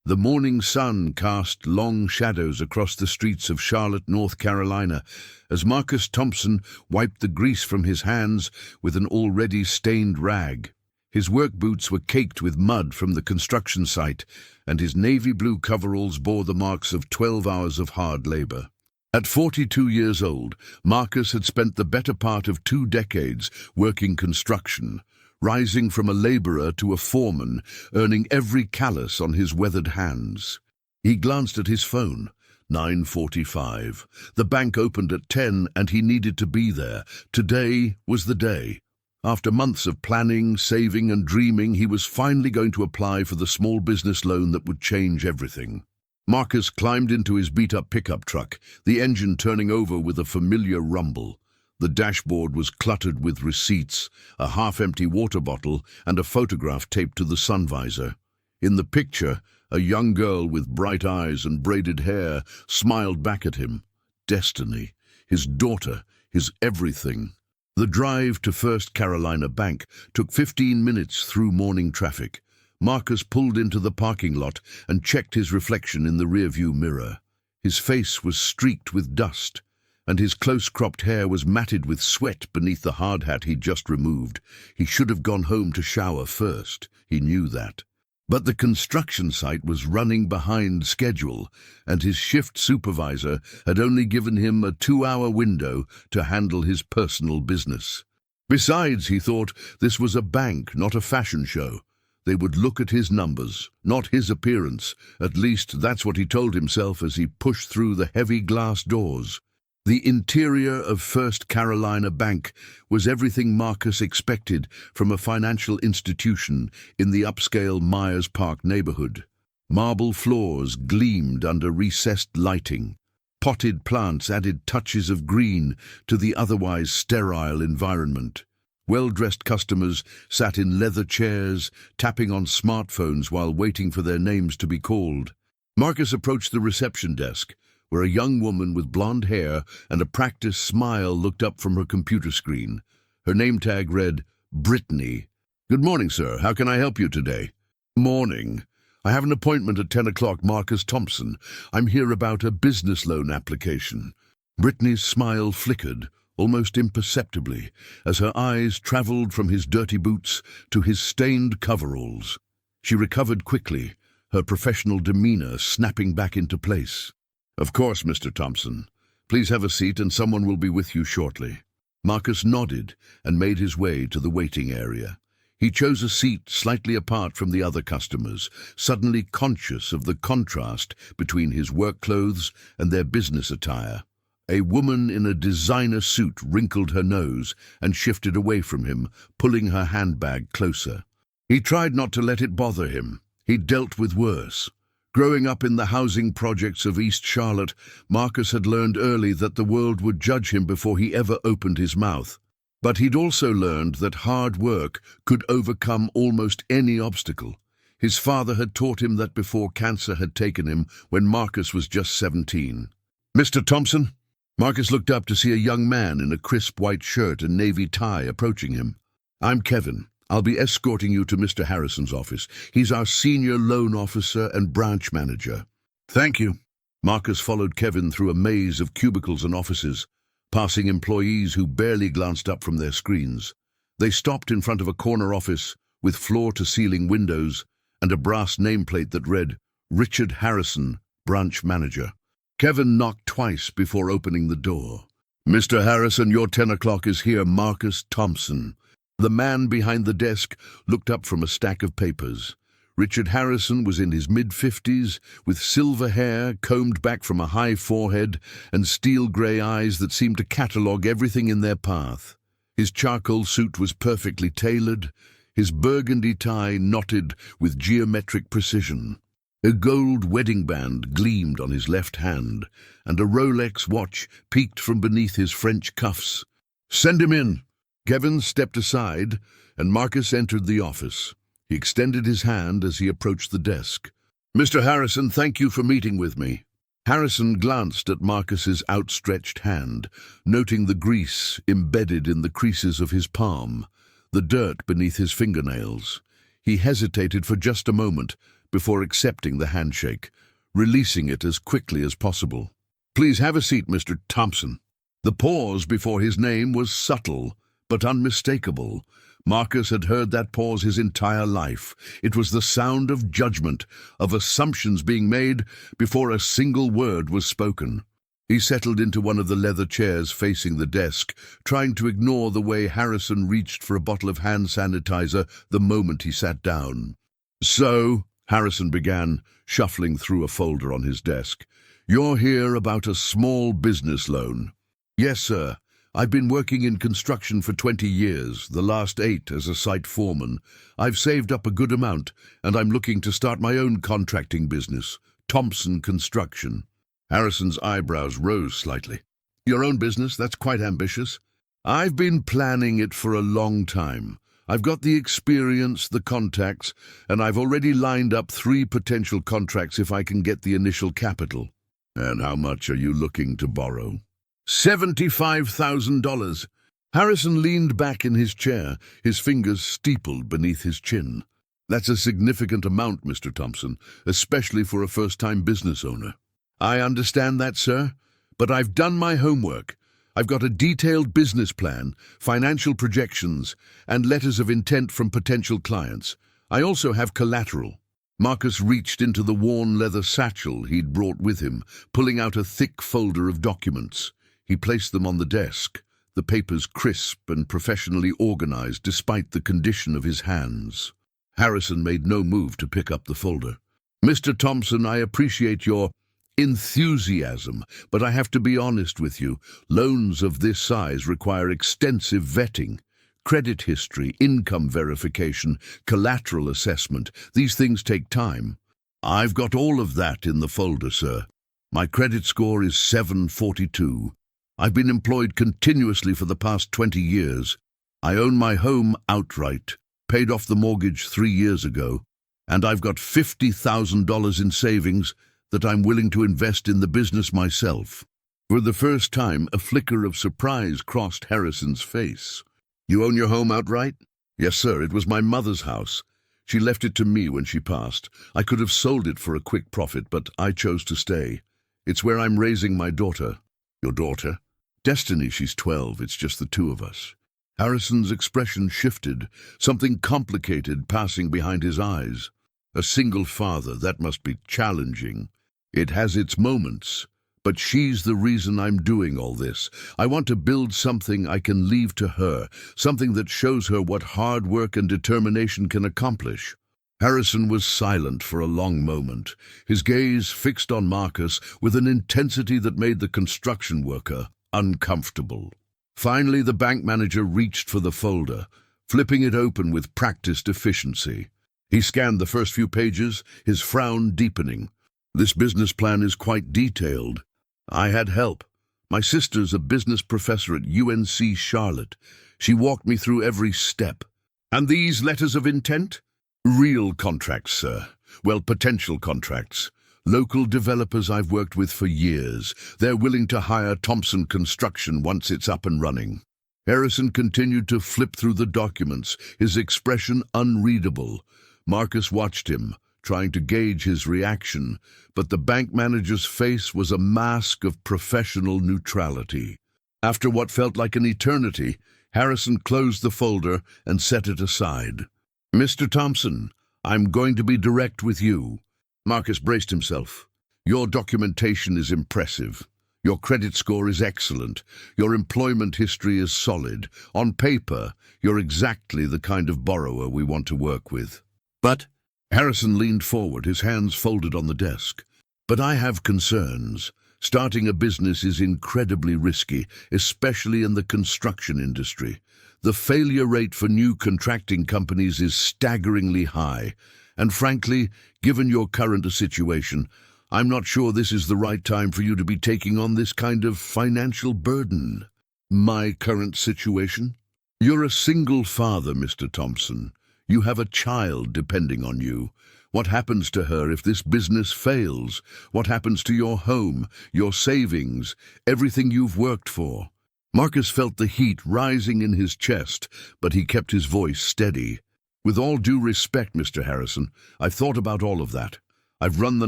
The morning sun cast long shadows across the streets of Charlotte, North Carolina, as Marcus Thompson wiped the grease from his hands with an already stained rag. His work boots were caked with mud from the construction site, and his navy blue coveralls bore the marks of 12 hours of hard labor. At 42 years old, Marcus had spent the better part of 2 decades working construction, rising from a laborer to a foreman, earning every callus on his weathered hands. He glanced at his phone. 9:45. The bank opened at 10 and he needed to be there. Today was the day. After months of planning, saving and dreaming, he was finally going to apply for the small business loan that would change everything. Marcus climbed into his beat-up pickup truck, the engine turning over with a familiar rumble. The dashboard was cluttered with receipts, a half-empty water bottle, and a photograph taped to the sun visor. In the picture, a young girl with bright eyes and braided hair smiled back at him. Destiny, his daughter, his everything. The drive to First Carolina Bank took 15 minutes through morning traffic. Marcus pulled into the parking lot and checked his reflection in the rearview mirror. His face was streaked with dust, and his close-cropped hair was matted with sweat beneath the hard hat he'd just removed. He should have gone home to shower first, he knew that. But the construction site was running behind schedule, and his shift supervisor had only given him a 2-hour window to handle his personal business. Besides, he thought, this was a bank, not a fashion show. They would look at his numbers, not his appearance. At least that's what he told himself as he pushed through the heavy glass doors. The interior of First Carolina Bank was everything Marcus expected from a financial institution in the upscale Myers Park neighborhood. Marble floors gleamed under recessed lighting. Potted plants added touches of green to the otherwise sterile environment. Well-dressed customers sat in leather chairs, tapping on smartphones while waiting for their names to be called. Marcus approached the reception desk, where a young woman with blonde hair and a practiced smile looked up from her computer screen. Her name tag read, Brittany. "Good morning, sir. How can I help you today?" "Morning. I have an appointment at 10 o'clock, Marcus Thompson. I'm here about a business loan application." Brittany's smile flickered, almost imperceptibly, as her eyes traveled from his dirty boots to his stained coveralls. She recovered quickly, her professional demeanor snapping back into place. "Of course, Mr. Thompson. Please have a seat and someone will be with you shortly." Marcus nodded and made his way to the waiting area. He chose a seat slightly apart from the other customers, suddenly conscious of the contrast between his work clothes and their business attire. A woman in a designer suit wrinkled her nose and shifted away from him, pulling her handbag closer. He tried not to let it bother him. He'd dealt with worse. Growing up in the housing projects of East Charlotte, Marcus had learned early that the world would judge him before he ever opened his mouth. But he'd also learned that hard work could overcome almost any obstacle. His father had taught him that before cancer had taken him when Marcus was just 17. "Mr. Thompson?" Marcus looked up to see a young man in a crisp white shirt and navy tie approaching him. "I'm Kevin. I'll be escorting you to Mr. Harrison's office. He's our senior loan officer and branch manager." "Thank you." Marcus followed Kevin through a maze of cubicles and offices, passing employees who barely glanced up from their screens. They stopped in front of a corner office with floor-to-ceiling windows and a brass nameplate that read, "Richard Harrison, branch manager." Kevin knocked twice before opening the door. "Mr. Harrison, your 10 o'clock is here, Marcus Thompson." The man behind the desk looked up from a stack of papers. Richard Harrison was in his mid-50s, with silver hair combed back from a high forehead and steel-grey eyes that seemed to catalogue everything in their path. His charcoal suit was perfectly tailored, his burgundy tie knotted with geometric precision. A gold wedding band gleamed on his left hand, and a Rolex watch peeked from beneath his French cuffs. "Send him in." Kevin stepped aside, and Marcus entered the office. He extended his hand as he approached the desk. "Mr. Harrison, thank you for meeting with me." Harrison glanced at Marcus's outstretched hand, noting the grease embedded in the creases of his palm, the dirt beneath his fingernails. He hesitated for just a moment before accepting the handshake, releasing it as quickly as possible. "Please have a seat, Mr. Thompson." The pause before his name was subtle, but unmistakable. Marcus had heard that pause his entire life. It was the sound of judgment, of assumptions being made before a single word was spoken. He settled into one of the leather chairs facing the desk, trying to ignore the way Harrison reached for a bottle of hand sanitizer the moment he sat down. "So," Harrison began, shuffling through a folder on his desk, "you're here about a small business loan." "Yes, sir. I've been working in construction for 20 years, the last 8 as a site foreman. I've saved up a good amount, and I'm looking to start my own contracting business, Thompson Construction." Harrison's eyebrows rose slightly. "Your own business? That's quite ambitious." "I've been planning it for a long time. I've got the experience, the contacts, and I've already lined up 3 potential contracts if I can get the initial capital." "And how much are you looking to borrow?" $75,000. Harrison leaned back in his chair, his fingers steepled beneath his chin. "That's a significant amount, Mr. Thompson, especially for a first-time business owner." "I understand that, sir, but I've done my homework. I've got a detailed business plan, financial projections, and letters of intent from potential clients. I also have collateral." Marcus reached into the worn leather satchel he'd brought with him, pulling out a thick folder of documents. He placed them on the desk, the papers crisp and professionally organized despite the condition of his hands. Harrison made no move to pick up the folder. "Mr. Thompson, I appreciate your enthusiasm, but I have to be honest with you. Loans of this size require extensive vetting. Credit history, income verification, collateral assessment. These things take time. I've got all of that in the folder, sir. My credit score is 742. I've been employed continuously for the past 20 years. I own my home outright, paid off the mortgage 3 years ago, and I've got $50,000 in savings that I'm willing to invest in the business myself." For the first time, a flicker of surprise crossed Harrison's face. "You own your home outright?" "Yes, sir. It was my mother's house. She left it to me when she passed. I could have sold it for a quick profit, but I chose to stay. It's where I'm raising my daughter." "Your daughter?" "Destiny, she's 12. It's just the 2 of us." Harrison's expression shifted, something complicated passing behind his eyes. "A single father, that must be challenging." "It has its moments, but she's the reason I'm doing all this. I want to build something I can leave to her, something that shows her what hard work and determination can accomplish." Harrison was silent for a long moment, his gaze fixed on Marcus with an intensity that made the construction worker uncomfortable. Finally, the bank manager reached for the folder, flipping it open with practiced efficiency. He scanned the first few pages, his frown deepening. "This business plan is quite detailed. I had help. My sister's a business professor at UNC Charlotte. She walked me through every step." "And these letters of intent?" "Real contracts, sir. Well, potential contracts. Local developers I've worked with for years. They're willing to hire Thompson Construction once it's up and running." Harrison continued to flip through the documents, his expression unreadable. Marcus watched him, trying to gauge his reaction, but the bank manager's face was a mask of professional neutrality. After what felt like an eternity, Harrison closed the folder and set it aside. "Mr. Thompson, I'm going to be direct with you." Marcus braced himself. "Your documentation is impressive. Your credit score is excellent. Your employment history is solid. On paper, you're exactly the kind of borrower we want to work with. But—" Harrison leaned forward, his hands folded on the desk. "But I have concerns. Starting a business is incredibly risky, especially in the construction industry. The failure rate for new contracting companies is staggeringly high. And frankly, given your current situation, I'm not sure this is the right time for you to be taking on this kind of financial burden." "My current situation?" "You're a single father, Mr. Thompson. You have a child depending on you. What happens to her if this business fails? What happens to your home, your savings, everything you've worked for?" Marcus felt the heat rising in his chest, but he kept his voice steady. With all due respect, Mr. Harrison, I've thought about all of that. I've run the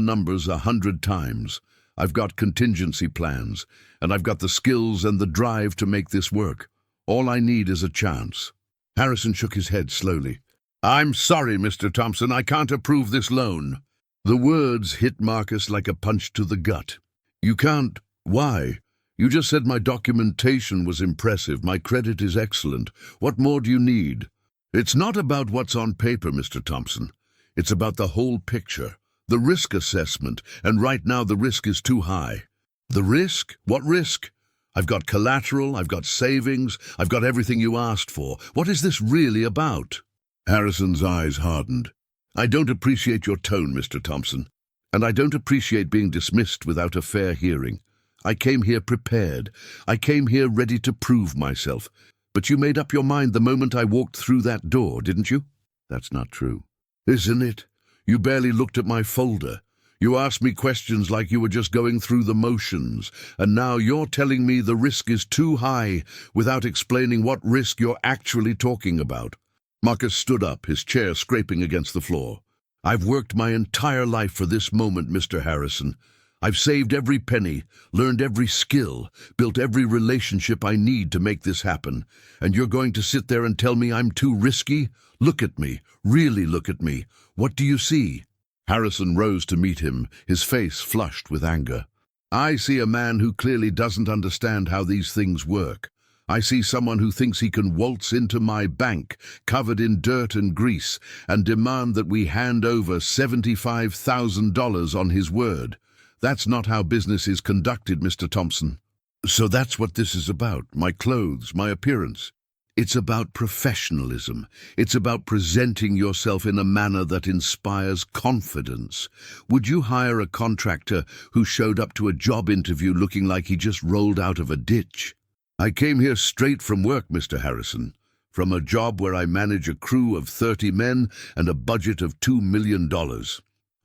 numbers 100 times. I've got contingency plans, and I've got the skills and the drive to make this work. All I need is a chance. Harrison shook his head slowly. I'm sorry, Mr. Thompson, I can't approve this loan. The words hit Marcus like a punch to the gut. You can't? Why? You just said my documentation was impressive, my credit is excellent. What more do you need? It's not about what's on paper, Mr. Thompson. It's about the whole picture, the risk assessment, and right now the risk is too high. The risk? What risk? I've got collateral, I've got savings, I've got everything you asked for. What is this really about? Harrison's eyes hardened. I don't appreciate your tone, Mr. Thompson, and I don't appreciate being dismissed without a fair hearing. I came here prepared. I came here ready to prove myself. But you made up your mind the moment I walked through that door, didn't you? That's not true. Isn't it? You barely looked at my folder. You asked me questions like you were just going through the motions, and now you're telling me the risk is too high without explaining what risk you're actually talking about. Marcus stood up, his chair scraping against the floor. I've worked my entire life for this moment, Mr. Harrison. I've saved every penny, learned every skill, built every relationship I need to make this happen. And you're going to sit there and tell me I'm too risky? Look at me. Really look at me. What do you see? Harrison rose to meet him, his face flushed with anger. I see a man who clearly doesn't understand how these things work. I see someone who thinks he can waltz into my bank, covered in dirt and grease, and demand that we hand over $75,000 on his word. That's not how business is conducted, Mr. Thompson. So that's what this is about, my clothes, my appearance. It's about professionalism. It's about presenting yourself in a manner that inspires confidence. Would you hire a contractor who showed up to a job interview looking like he just rolled out of a ditch? I came here straight from work, Mr. Harrison, from a job where I manage a crew of 30 men and a budget of $2 million.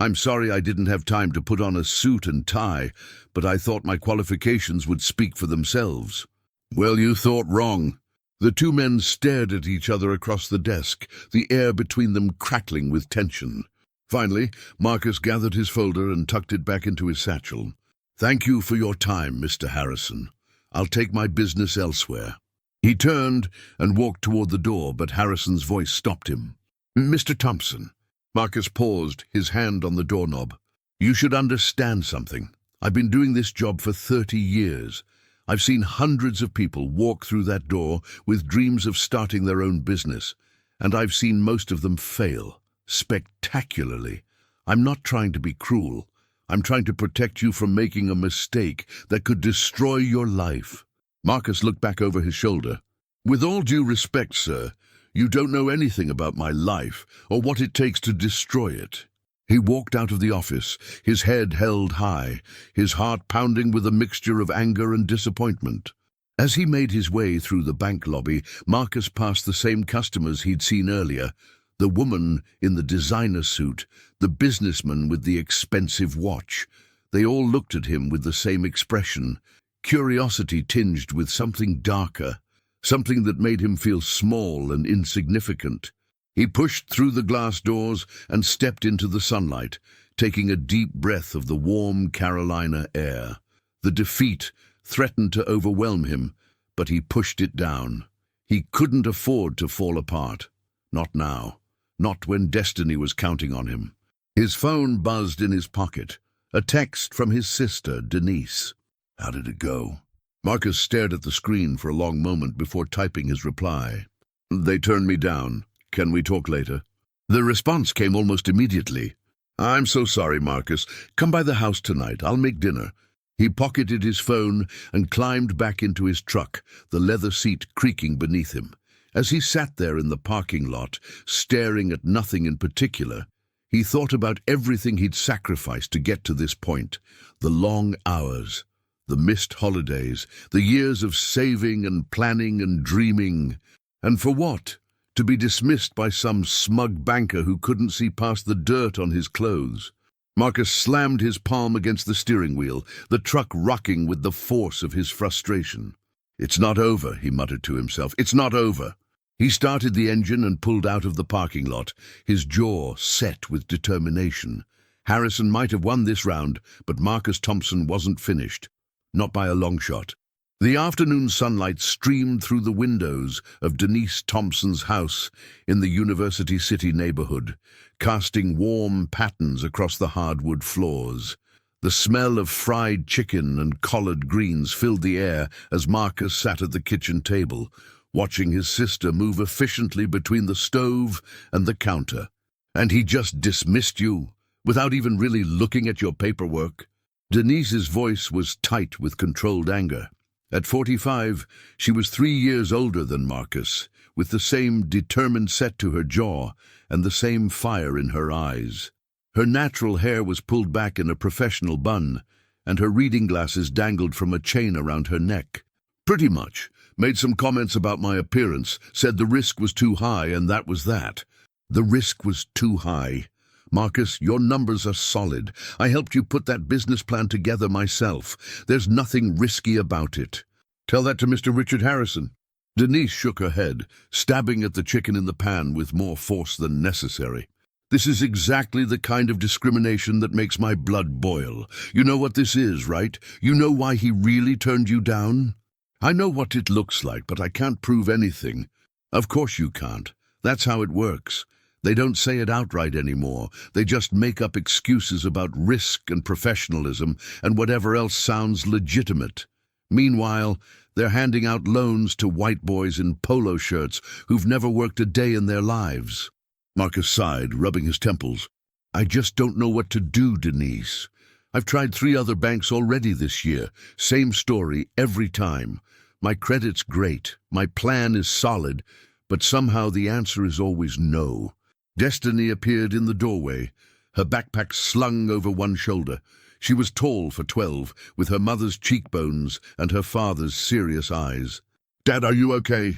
I'm sorry I didn't have time to put on a suit and tie, but I thought my qualifications would speak for themselves. Well, you thought wrong. The two men stared at each other across the desk, the air between them crackling with tension. Finally, Marcus gathered his folder and tucked it back into his satchel. Thank you for your time, Mr. Harrison. I'll take my business elsewhere. He turned and walked toward the door, but Harrison's voice stopped him. Mr. Thompson. Marcus paused, his hand on the doorknob. You should understand something. I've been doing this job for 30 years. I've seen hundreds of people walk through that door with dreams of starting their own business, and I've seen most of them fail, spectacularly. I'm not trying to be cruel. I'm trying to protect you from making a mistake that could destroy your life. Marcus looked back over his shoulder. With all due respect, sir, you don't know anything about my life or what it takes to destroy it. He walked out of the office, his head held high, his heart pounding with a mixture of anger and disappointment. As he made his way through the bank lobby, Marcus passed the same customers he'd seen earlier, the woman in the designer suit, the businessman with the expensive watch. They all looked at him with the same expression, curiosity tinged with something darker. Something that made him feel small and insignificant. He pushed through the glass doors and stepped into the sunlight, taking a deep breath of the warm Carolina air. The defeat threatened to overwhelm him, but he pushed it down. He couldn't afford to fall apart. Not now. Not when destiny was counting on him. His phone buzzed in his pocket. A text from his sister, Denise. How did it go? Marcus stared at the screen for a long moment before typing his reply. They turned me down. Can we talk later? The response came almost immediately. I'm so sorry, Marcus. Come by the house tonight. I'll make dinner. He pocketed his phone and climbed back into his truck, the leather seat creaking beneath him. As he sat there in the parking lot, staring at nothing in particular, he thought about everything he'd sacrificed to get to this point. The long hours, the missed holidays, the years of saving and planning and dreaming. And for what? To be dismissed by some smug banker who couldn't see past the dirt on his clothes. Marcus slammed his palm against the steering wheel, the truck rocking with the force of his frustration. It's not over, he muttered to himself. It's not over. He started the engine and pulled out of the parking lot, his jaw set with determination. Harrison might have won this round, but Marcus Thompson wasn't finished. Not by a long shot. The afternoon sunlight streamed through the windows of Denise Thompson's house in the University City neighborhood, casting warm patterns across the hardwood floors. The smell of fried chicken and collard greens filled the air as Marcus sat at the kitchen table, watching his sister move efficiently between the stove and the counter. And he just dismissed you, without even really looking at your paperwork? Denise's voice was tight with controlled anger. At 45, she was 3 years older than Marcus, with the same determined set to her jaw and the same fire in her eyes. Her natural hair was pulled back in a professional bun, and her reading glasses dangled from a chain around her neck. Pretty much. Made some comments about my appearance, said the risk was too high, and that was that. The risk was too high. Marcus, your numbers are solid. I helped you put that business plan together myself. There's nothing risky about it. Tell that to Mr. Richard Harrison. Denise shook her head, stabbing at the chicken in the pan with more force than necessary. This is exactly the kind of discrimination that makes my blood boil. You know what this is, right? You know why he really turned you down? I know what it looks like, but I can't prove anything. Of course you can't. That's how it works. They don't say it outright anymore. They just make up excuses about risk and professionalism and whatever else sounds legitimate. Meanwhile, they're handing out loans to white boys in polo shirts who've never worked a day in their lives. Marcus sighed, rubbing his temples. I just don't know what to do, Denise. I've tried 3 other banks already this year. Same story every time. My credit's great. My plan is solid. But somehow the answer is always no. Destiny appeared in the doorway, her backpack slung over one shoulder. She was tall for 12, with her mother's cheekbones and her father's serious eyes. Dad, are you okay?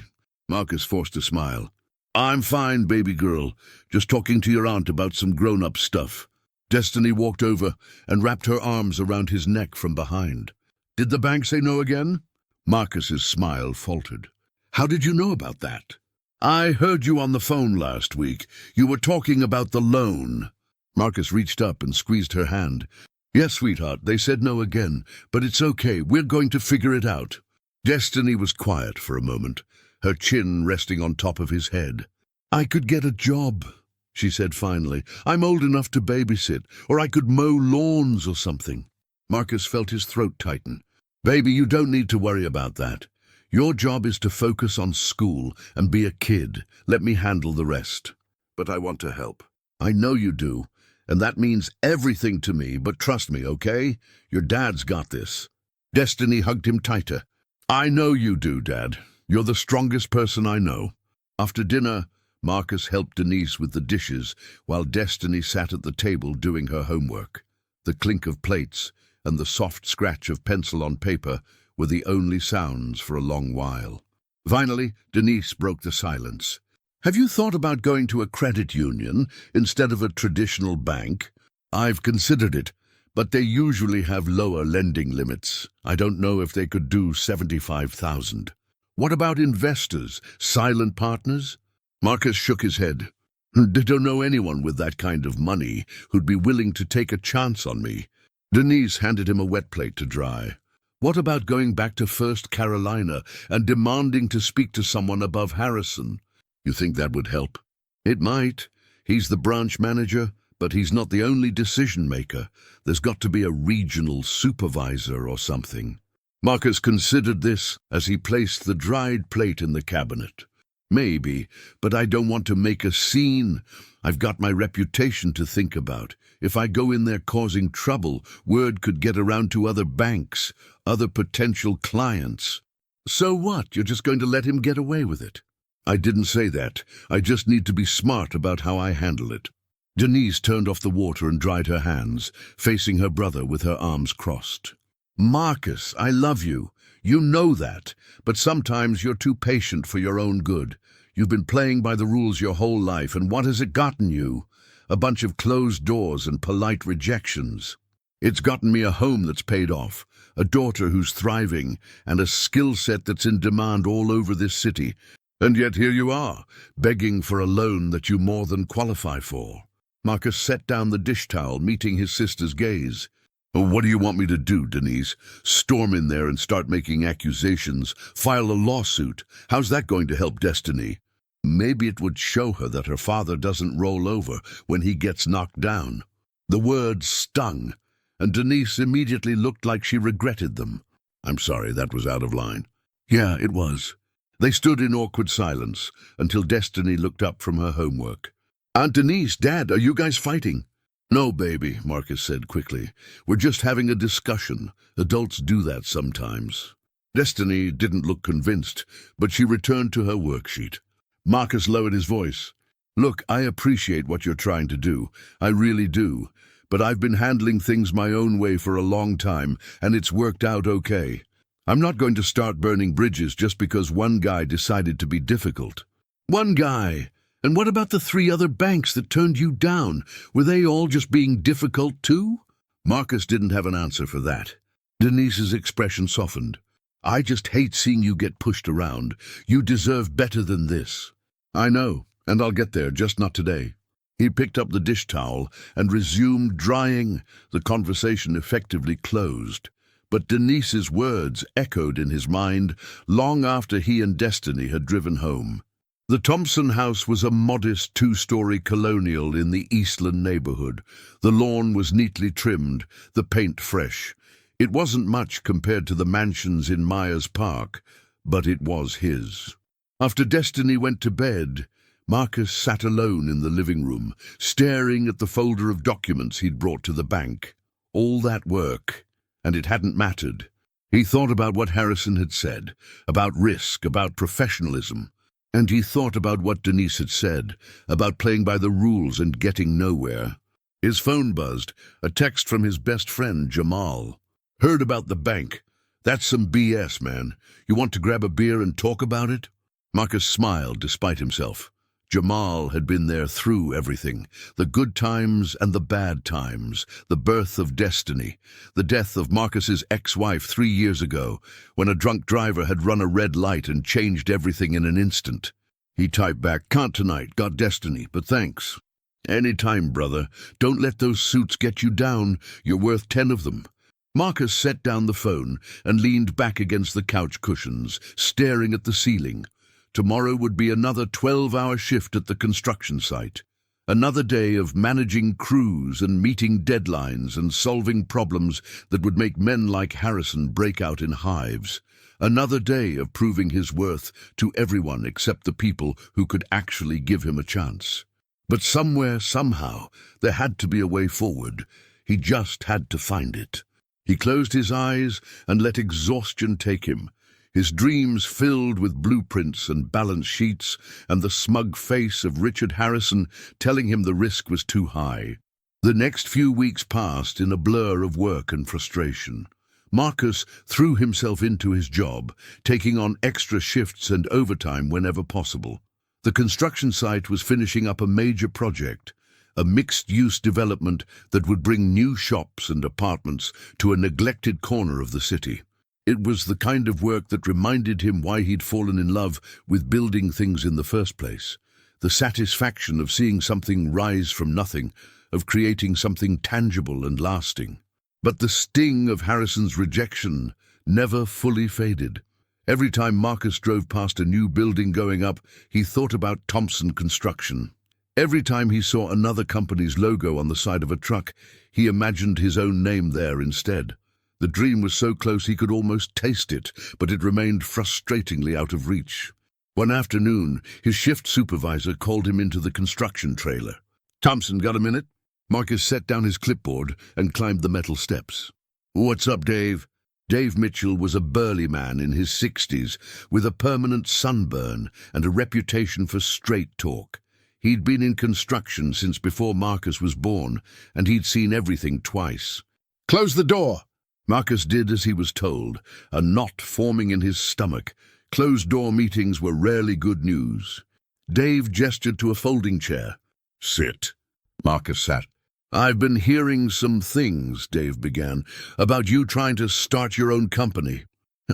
Marcus forced a smile. I'm fine, baby girl. Just talking to your aunt about some grown-up stuff. Destiny walked over and wrapped her arms around his neck from behind. Did the bank say no again? Marcus's smile faltered. How did you know about that? I heard you on the phone last week. You were talking about the loan. Marcus reached up and squeezed her hand. Yes, sweetheart, they said no again, but it's okay. We're going to figure it out. Destiny was quiet for a moment, her chin resting on top of his head. I could get a job, she said finally. I'm old enough to babysit, or I could mow lawns or something. Marcus felt his throat tighten. Baby, you don't need to worry about that. Your job is to focus on school and be a kid. Let me handle the rest. But I want to help. I know you do, and that means everything to me, but trust me, okay? Your dad's got this. Destiny hugged him tighter. I know you do, Dad. You're the strongest person I know. After dinner, Marcus helped Denise with the dishes while Destiny sat at the table doing her homework. The clink of plates and the soft scratch of pencil on paper were the only sounds for a long while. Finally, Denise broke the silence. Have you thought about going to a credit union instead of a traditional bank? I've considered it, but they usually have lower lending limits. I don't know if they could do 75,000. What about investors, silent partners? Marcus shook his head. They don't know anyone with that kind of money who'd be willing to take a chance on me. Denise handed him a wet plate to dry. What about going back to First Carolina and demanding to speak to someone above Harrison? You think that would help? It might. He's the branch manager, but he's not the only decision-maker. There's got to be a regional supervisor or something. Marcus considered this as he placed the dried plate in the cabinet. Maybe, but I don't want to make a scene. I've got my reputation to think about. If I go in there causing trouble, word could get around to other banks, other potential clients. So what? You're just going to let him get away with it? I didn't say that. I just need to be smart about how I handle it. Denise turned off the water and dried her hands, facing her brother with her arms crossed. Marcus, I love you. You know that, but sometimes you're too patient for your own good. You've been playing by the rules your whole life, and what has it gotten you? A bunch of closed doors and polite rejections. It's gotten me a home that's paid off, a daughter who's thriving, and a skill set that's in demand all over this city. And yet here you are, begging for a loan that you more than qualify for. Marcus set down the dish towel, meeting his sister's gaze. "Oh, what do you want me to do, Denise? Storm in there and start making accusations? File a lawsuit? How's that going to help Destiny?" Maybe it would show her that her father doesn't roll over when he gets knocked down. The words stung, and Denise immediately looked like she regretted them. "I'm sorry, that was out of line." "Yeah, it was." They stood in awkward silence until Destiny looked up from her homework. "Aunt Denise, Dad, are you guys fighting?" "No, baby," Marcus said quickly. "We're just having a discussion. Adults do that sometimes." Destiny didn't look convinced, but she returned to her worksheet. Marcus lowered his voice. "Look, I appreciate what you're trying to do. I really do. But I've been handling things my own way for a long time, and it's worked out okay. I'm not going to start burning bridges just because one guy decided to be difficult." "One guy? And what about the 3 other banks that turned you down? Were they all just being difficult too?" Marcus didn't have an answer for that. Denise's expression softened. "I just hate seeing you get pushed around. You deserve better than this." "I know, and I'll get there, just not today." He picked up the dish towel and resumed drying. The conversation effectively closed. But Denise's words echoed in his mind long after he and Destiny had driven home. The Thompson house was a modest 2-story colonial in the Eastland neighborhood. The lawn was neatly trimmed, the paint fresh. It wasn't much compared to the mansions in Myers Park, but it was his. After Destiny went to bed, Marcus sat alone in the living room, staring at the folder of documents he'd brought to the bank. All that work, and it hadn't mattered. He thought about what Harrison had said, about risk, about professionalism. And he thought about what Denise had said, about playing by the rules and getting nowhere. His phone buzzed, a text from his best friend, Jamal. "Heard about the bank. That's some BS, man. You want to grab a beer and talk about it?" Marcus smiled despite himself. Jamal had been there through everything, the good times and the bad times, the birth of Destiny, the death of Marcus's ex-wife 3 years ago, when a drunk driver had run a red light and changed everything in an instant. He typed back, "Can't tonight, got Destiny, but thanks." "Any time, brother. Don't let those suits get you down. You're worth 10 of them." Marcus set down the phone and leaned back against the couch cushions, staring at the ceiling. Tomorrow would be another 12-hour shift at the construction site. Another day of managing crews and meeting deadlines and solving problems that would make men like Harrison break out in hives. Another day of proving his worth to everyone except the people who could actually give him a chance. But somewhere, somehow, there had to be a way forward. He just had to find it. He closed his eyes and let exhaustion take him. His dreams filled with blueprints and balance sheets and the smug face of Richard Harrison telling him the risk was too high. The next few weeks passed in a blur of work and frustration. Marcus threw himself into his job, taking on extra shifts and overtime whenever possible. The construction site was finishing up a major project, a mixed-use development that would bring new shops and apartments to a neglected corner of the city. It was the kind of work that reminded him why he'd fallen in love with building things in the first place. The satisfaction of seeing something rise from nothing, of creating something tangible and lasting. But the sting of Harrison's rejection never fully faded. Every time Marcus drove past a new building going up, he thought about Thompson Construction. Every time he saw another company's logo on the side of a truck, he imagined his own name there instead. The dream was so close he could almost taste it, but it remained frustratingly out of reach. One afternoon, his shift supervisor called him into the construction trailer. "Thompson, got a minute?" Marcus set down his clipboard and climbed the metal steps. "What's up, Dave?" Dave Mitchell was a burly man in his 60s, with a permanent sunburn and a reputation for straight talk. He'd been in construction since before Marcus was born, and he'd seen everything twice. "Close the door!" Marcus did as he was told, a knot forming in his stomach. Closed-door meetings were rarely good news. Dave gestured to a folding chair. "Sit." Marcus sat. "I've been hearing some things," Dave began, "about you trying to start your own company."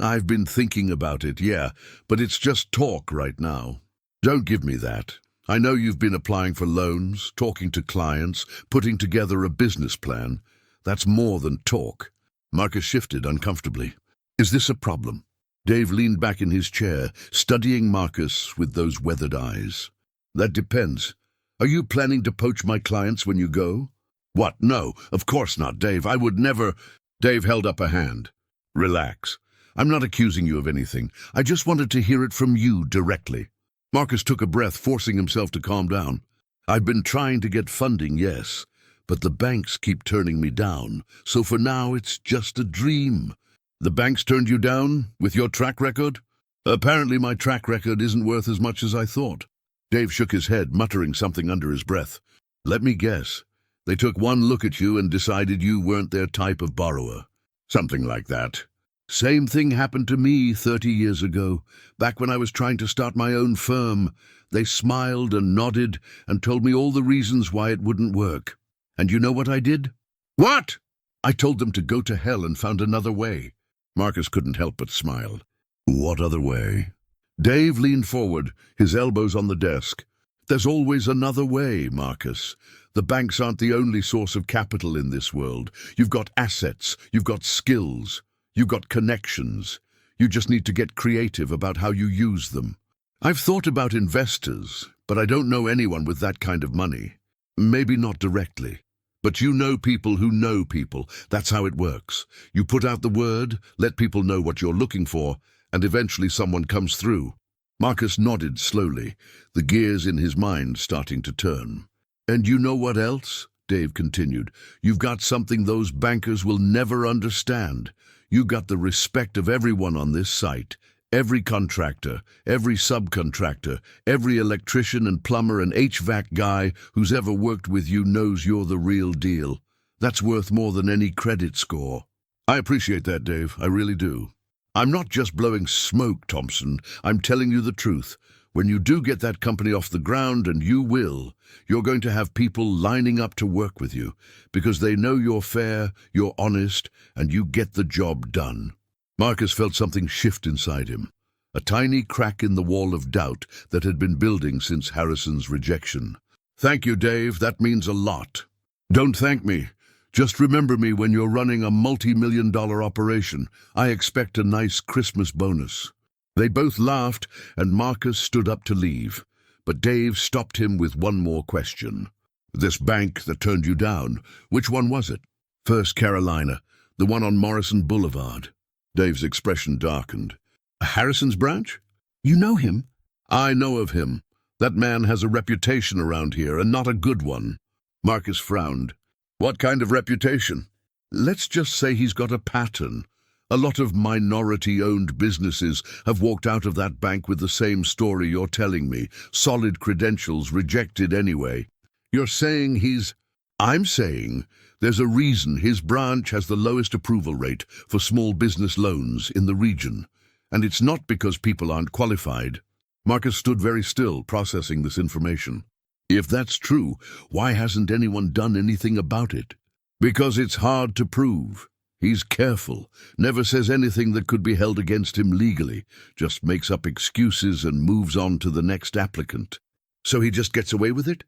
I've been thinking about it, yeah, but it's just talk right now. Don't give me that. I know you've been applying for loans, talking to clients, putting together a business plan. That's more than talk. Marcus shifted uncomfortably. Is this a problem? Dave leaned back in his chair, studying Marcus with those weathered eyes. That depends. Are you planning to poach my clients when you go? What? No, of course not, Dave. I would never... Dave held up a hand. Relax. I'm not accusing you of anything. I just wanted to hear it from you directly. Marcus took a breath, forcing himself to calm down. I've been trying to get funding, yes, but the banks keep turning me down, so for now it's just a dream. The banks turned you down with your track record? Apparently my track record isn't worth as much as I thought. Dave shook his head, muttering something under his breath. Let me guess. They took one look at you and decided you weren't their type of borrower. Something like that. Same thing happened to me 30 years ago, back when I was trying to start my own firm. They smiled and nodded and told me all the reasons why it wouldn't work. And you know what I did? What? I told them to go to hell and found another way. Marcus couldn't help but smile. What other way? Dave leaned forward, his elbows on the desk. There's always another way, Marcus. The banks aren't the only source of capital in this world. You've got assets, you've got skills. You've got connections. You just need to get creative about how you use them. I've thought about investors, but I don't know anyone with that kind of money. Maybe not directly. But you know people who know people. That's how it works. You put out the word, let people know what you're looking for, and eventually someone comes through. Marcus nodded slowly, the gears in his mind starting to turn. And you know what else? Dave continued. You've got something those bankers will never understand. You got the respect of everyone on this site, every contractor, every subcontractor, every electrician and plumber and HVAC guy who's ever worked with you knows you're the real deal. That's worth more than any credit score. I appreciate that, Dave, I really do. I'm not just blowing smoke, Thompson. I'm telling you the truth. When you do get that company off the ground, and you will, you're going to have people lining up to work with you because they know you're fair, you're honest, and you get the job done. Marcus felt something shift inside him, a tiny crack in the wall of doubt that had been building since Harrison's rejection. Thank you, Dave. That means a lot. Don't thank me. Just remember me when you're running a multi-million-dollar operation. I expect a nice Christmas bonus. They both laughed, and Marcus stood up to leave. But Dave stopped him with one more question. This bank that turned you down, which one was it? First Carolina, the one on Morrison Boulevard. Dave's expression darkened. Harrison's branch? You know him? I know of him. That man has a reputation around here, and not a good one. Marcus frowned. What kind of reputation? Let's just say he's got a pattern. A lot of minority-owned businesses have walked out of that bank with the same story you're telling me. Solid credentials, rejected anyway. You're saying he's... I'm saying there's a reason his branch has the lowest approval rate for small business loans in the region. And it's not because people aren't qualified. Marcus stood very still, processing this information. If that's true, why hasn't anyone done anything about it? Because it's hard to prove. He's careful, never says anything that could be held against him legally, just makes up excuses and moves on to the next applicant. So he just gets away with it?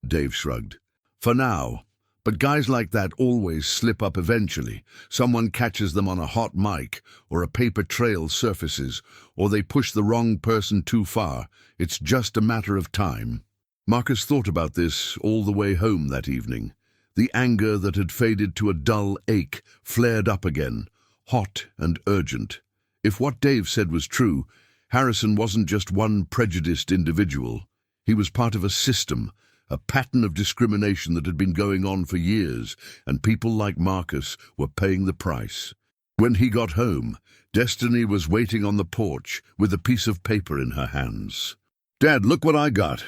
Dave shrugged. For now. But guys like that always slip up eventually. Someone catches them on a hot mic, or a paper trail surfaces, or they push the wrong person too far. It's just a matter of time. Marcus thought about this all the way home that evening. The anger that had faded to a dull ache flared up again, hot and urgent. If what Dave said was true, Harrison wasn't just one prejudiced individual. He was part of a system, a pattern of discrimination that had been going on for years, and people like Marcus were paying the price. When he got home, Destiny was waiting on the porch with a piece of paper in her hands. "Dad, look what I got."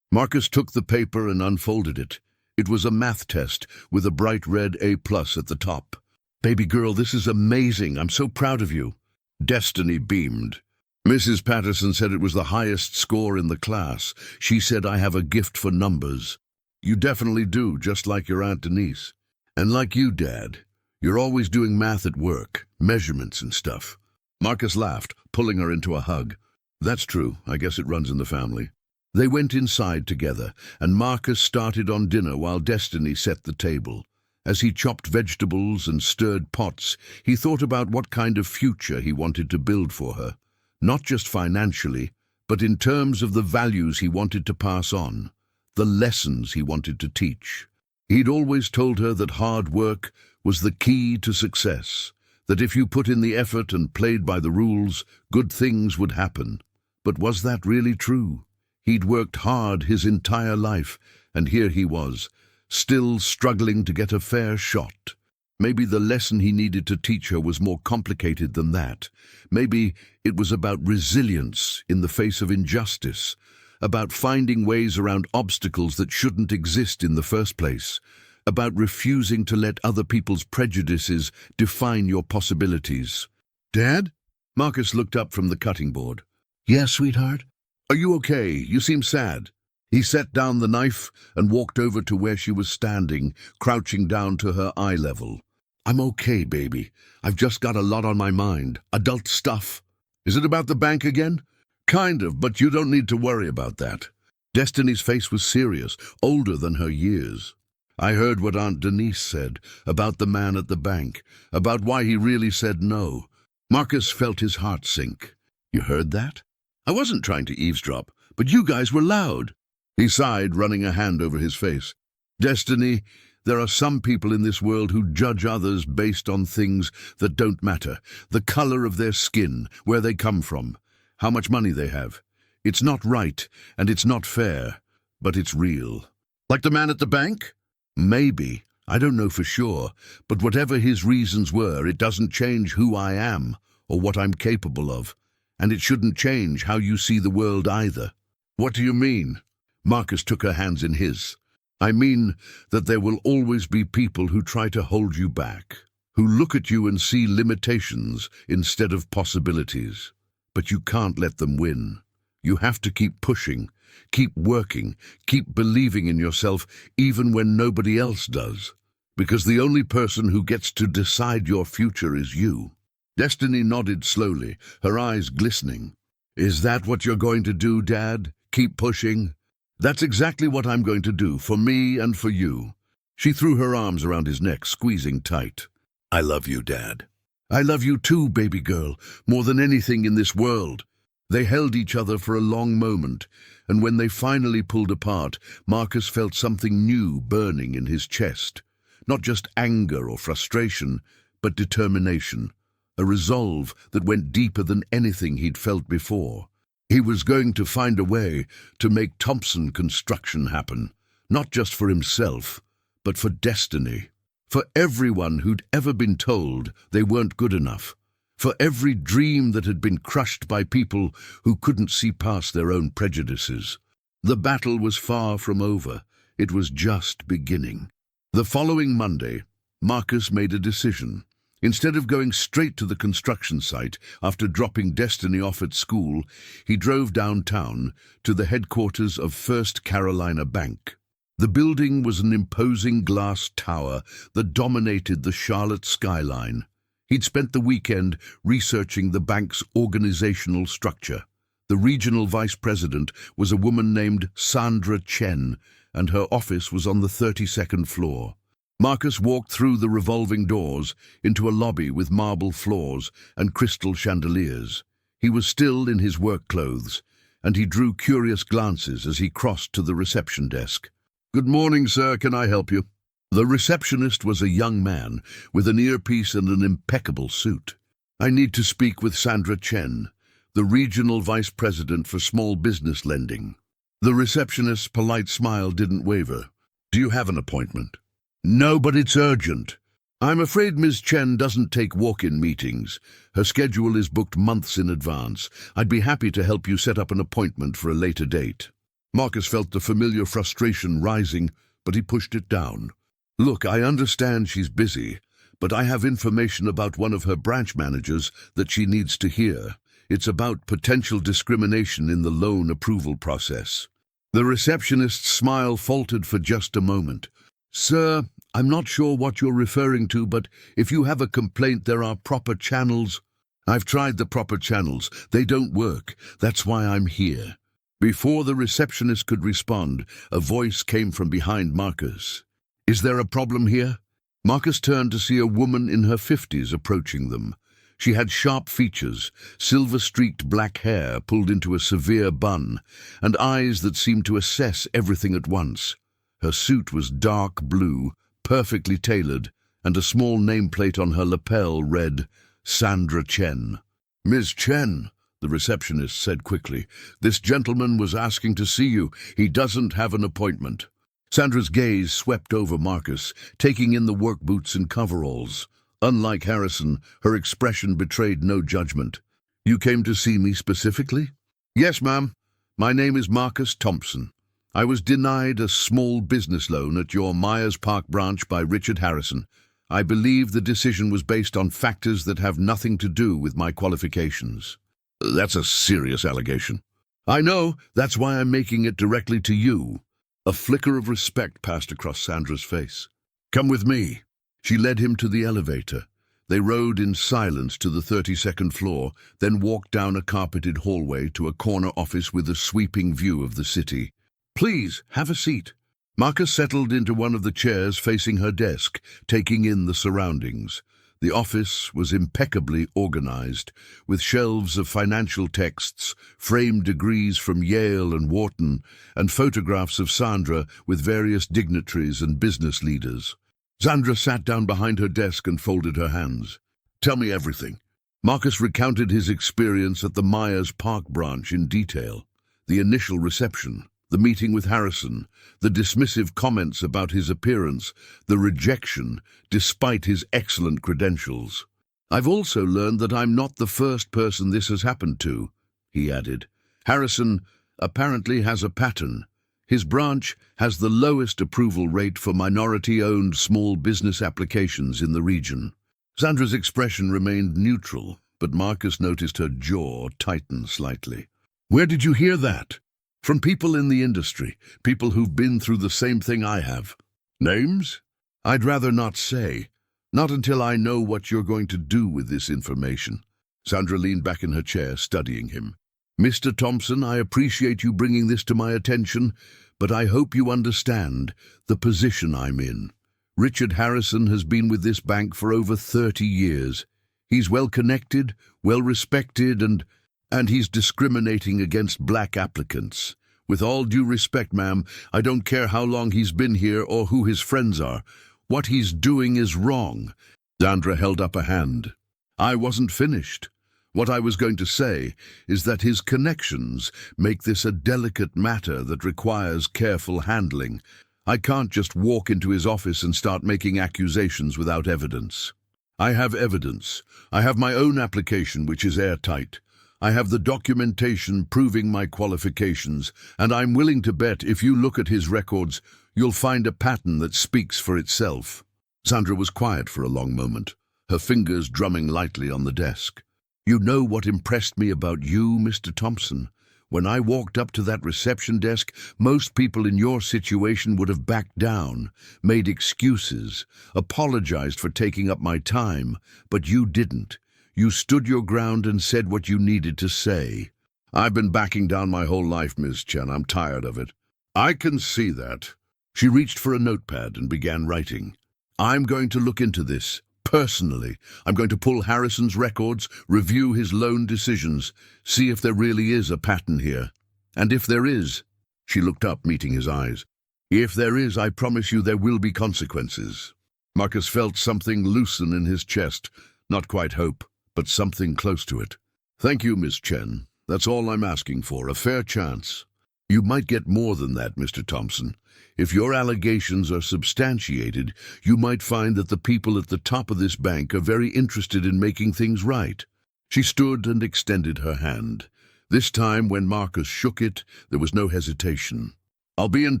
Marcus took the paper and unfolded it. It was a math test with a bright red A+ at the top. "Baby girl, this is amazing. I'm so proud of you." Destiny beamed. "Mrs. Patterson said it was the highest score in the class. She said I have a gift for numbers." "You definitely do, just like your Aunt Denise. And like you, Dad, you're always doing math at work, measurements and stuff. Marcus laughed, pulling her into a hug. That's true. I guess it runs in the family. They went inside together, and Marcus started on dinner while Destiny set the table. As he chopped vegetables and stirred pots, he thought about what kind of future he wanted to build for her. Not just financially, but in terms of the values he wanted to pass on, the lessons he wanted to teach. He'd always told her that hard work was the key to success, that if you put in the effort and played by the rules, good things would happen. But was that really true? He'd worked hard his entire life, and here he was, still struggling to get a fair shot. Maybe the lesson he needed to teach her was more complicated than that. Maybe it was about resilience in the face of injustice, about finding ways around obstacles that shouldn't exist in the first place, about refusing to let other people's prejudices define your possibilities. "Dad?" Marcus looked up from the cutting board. "Yes, sweetheart?" "Are you okay? You seem sad." He set down the knife and walked over to where she was standing, crouching down to her eye level. "I'm okay, baby. I've just got a lot on my mind. Adult stuff." "Is it about the bank again?" "Kind of, but you don't need to worry about that." Destiny's face was serious, older than her years. "I heard what Aunt Denise said about the man at the bank, about why he really said no." Marcus felt his heart sink. "You heard that?" "I wasn't trying to eavesdrop, but you guys were loud." He sighed, running a hand over his face. "Destiny, there are some people in this world who judge others based on things that don't matter. The color of their skin, where they come from, how much money they have. It's not right, and it's not fair, but it's real." "Like the man at the bank?" "Maybe. I don't know for sure. But whatever his reasons were, it doesn't change who I am or what I'm capable of. And it shouldn't change how you see the world either." "What do you mean?" Marcus took her hands in his. "I mean that there will always be people who try to hold you back, who look at you and see limitations instead of possibilities. But you can't let them win. You have to keep pushing, keep working, keep believing in yourself even when nobody else does. Because the only person who gets to decide your future is you." Destiny nodded slowly, her eyes glistening. "Is that what you're going to do, Dad? Keep pushing?" "That's exactly what I'm going to do, for me and for you." She threw her arms around his neck, squeezing tight. "I love you, Dad." "I love you too, baby girl, more than anything in this world." They held each other for a long moment, and when they finally pulled apart, Marcus felt something new burning in his chest. Not just anger or frustration, but determination, a resolve that went deeper than anything he'd felt before. He was going to find a way to make Thompson Construction happen, not just for himself, but for Destiny, for everyone who'd ever been told they weren't good enough, for every dream that had been crushed by people who couldn't see past their own prejudices. The battle was far from over. It was just beginning. The following Monday, Marcus made a decision. Instead of going straight to the construction site after dropping Destiny off at school, he drove downtown to the headquarters of First Carolina Bank. The building was an imposing glass tower that dominated the Charlotte skyline. He'd spent the weekend researching the bank's organizational structure. The regional vice president was a woman named Sandra Chen, and her office was on the 32nd floor. Marcus walked through the revolving doors into a lobby with marble floors and crystal chandeliers. He was still in his work clothes, and he drew curious glances as he crossed to the reception desk. "Good morning, sir. Can I help you?" The receptionist was a young man with an earpiece and an impeccable suit. "I need to speak with Sandra Chen, the regional vice president for small business lending." The receptionist's polite smile didn't waver. "Do you have an appointment?" "No, but it's urgent." "I'm afraid Ms. Chen doesn't take walk-in meetings. Her schedule is booked months in advance. I'd be happy to help you set up an appointment for a later date." Marcus felt the familiar frustration rising, but he pushed it down. "Look, I understand she's busy, but I have information about one of her branch managers that she needs to hear. It's about potential discrimination in the loan approval process." The receptionist's smile faltered for just a moment. "Sir, I'm not sure what you're referring to, but if you have a complaint, there are proper channels." I've tried the proper channels. They don't work. That's why I'm here. Before the receptionist could respond, a voice came from behind Marcus. Is there a problem here? Marcus turned to see a woman in her 50s approaching them. She had sharp features, silver-streaked black hair pulled into a severe bun, and eyes that seemed to assess everything at once. Her suit was dark blue, perfectly tailored, and a small nameplate on her lapel read, Sandra Chen. Ms. Chen, the receptionist said quickly, this gentleman was asking to see you. He doesn't have an appointment. Sandra's gaze swept over Marcus, taking in the work boots and coveralls. Unlike Harrison, her expression betrayed no judgment. You came to see me specifically? Yes, ma'am. My name is Marcus Thompson. I was denied a small business loan at your Myers Park branch by Richard Harrison. I believe the decision was based on factors that have nothing to do with my qualifications. That's a serious allegation. I know, that's why I'm making it directly to you. A flicker of respect passed across Sandra's face. Come with me. She led him to the elevator. They rode in silence to the 32nd floor, then walked down a carpeted hallway to a corner office with a sweeping view of the city. Please, have a seat. Marcus settled into one of the chairs facing her desk, taking in the surroundings. The office was impeccably organized, with shelves of financial texts, framed degrees from Yale and Wharton, and photographs of Sandra with various dignitaries and business leaders. Sandra sat down behind her desk and folded her hands. Tell me everything. Marcus recounted his experience at the Myers Park branch in detail. The initial reception, the meeting with Harrison, the dismissive comments about his appearance, the rejection, despite his excellent credentials. I've also learned that I'm not the first person this has happened to, he added. Harrison apparently has a pattern. His branch has the lowest approval rate for minority-owned small business applications in the region. Sandra's expression remained neutral, but Marcus noticed her jaw tighten slightly. Where did you hear that? From people in the industry, people who've been through the same thing I have. Names? I'd rather not say. Not until I know what you're going to do with this information. Sandra leaned back in her chair, studying him. Mr. Thompson, I appreciate you bringing this to my attention, but I hope you understand the position I'm in. Richard Harrison has been with this bank for over 30 years. He's well-connected, well-respected, and he's discriminating against black applicants. With all due respect, ma'am, I don't care how long he's been here or who his friends are. What he's doing is wrong. Sandra held up a hand. I wasn't finished. What I was going to say is that his connections make this a delicate matter that requires careful handling. I can't just walk into his office and start making accusations without evidence. I have evidence. I have my own application, which is airtight. I have the documentation proving my qualifications, and I'm willing to bet if you look at his records, you'll find a pattern that speaks for itself. Sandra was quiet for a long moment, her fingers drumming lightly on the desk. You know what impressed me about you, Mr. Thompson? When I walked up to that reception desk, most people in your situation would have backed down, made excuses, apologized for taking up my time, but you didn't. You stood your ground and said what you needed to say. I've been backing down my whole life, Ms. Chen. I'm tired of it. I can see that. She reached for a notepad and began writing. I'm going to look into this. Personally, I'm going to pull Harrison's records, review his loan decisions, see if there really is a pattern here. And if there is, she looked up, meeting his eyes. If there is, I promise you there will be consequences. Marcus felt something loosen in his chest, not quite hope, but something close to it. Thank you, Miss Chen. That's all I'm asking for, a fair chance. You might get more than that, Mr. Thompson. If your allegations are substantiated, you might find that the people at the top of this bank are very interested in making things right. She stood and extended her hand. This time, when Marcus shook it, there was no hesitation. I'll be in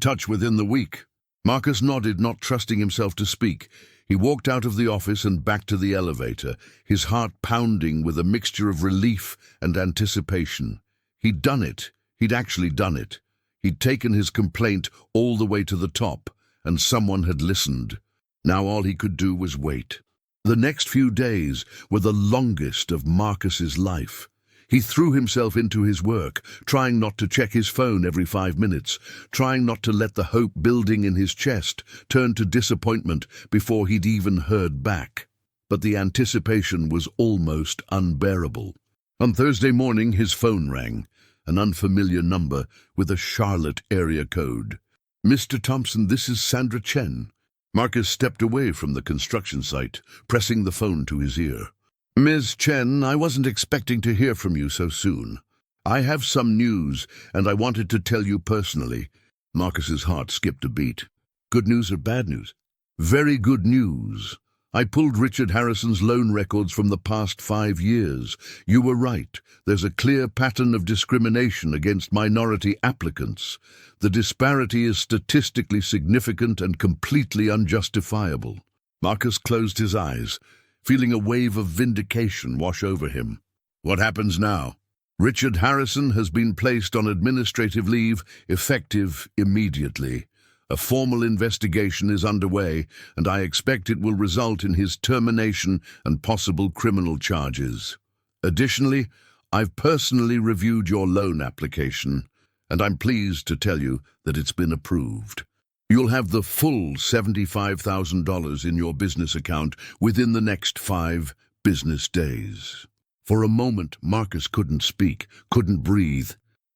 touch within the week. Marcus nodded, not trusting himself to speak. He walked out of the office and back to the elevator, his heart pounding with a mixture of relief and anticipation. He'd done it. He'd actually done it. He'd taken his complaint all the way to the top, and someone had listened. Now all he could do was wait. The next few days were the longest of Marcus's life. He threw himself into his work, trying not to check his phone every 5 minutes, trying not to let the hope building in his chest turn to disappointment before he'd even heard back. But the anticipation was almost unbearable. On Thursday morning, his phone rang, an unfamiliar number with a Charlotte area code. "Mr. Thompson, this is Sandra Chen." Marcus stepped away from the construction site, pressing the phone to his ear. "Ms. Chen, I wasn't expecting to hear from you so soon. I have some news, and I wanted to tell you personally." Marcus's heart skipped a beat. "Good news or bad news?" "Very good news. I pulled Richard Harrison's loan records from the past 5 years. You were right. There's a clear pattern of discrimination against minority applicants. The disparity is statistically significant and completely unjustifiable." Marcus closed his eyes, feeling a wave of vindication wash over him. "What happens now?" "Richard Harrison has been placed on administrative leave, effective immediately. A formal investigation is underway, and I expect it will result in his termination and possible criminal charges. Additionally, I've personally reviewed your loan application, and I'm pleased to tell you that it's been approved. You'll have the full $75,000 in your business account within the next 5 business days." For a moment, Marcus couldn't speak, couldn't breathe.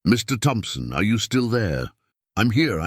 "Mr. Thompson, are you still there?" "I'm here,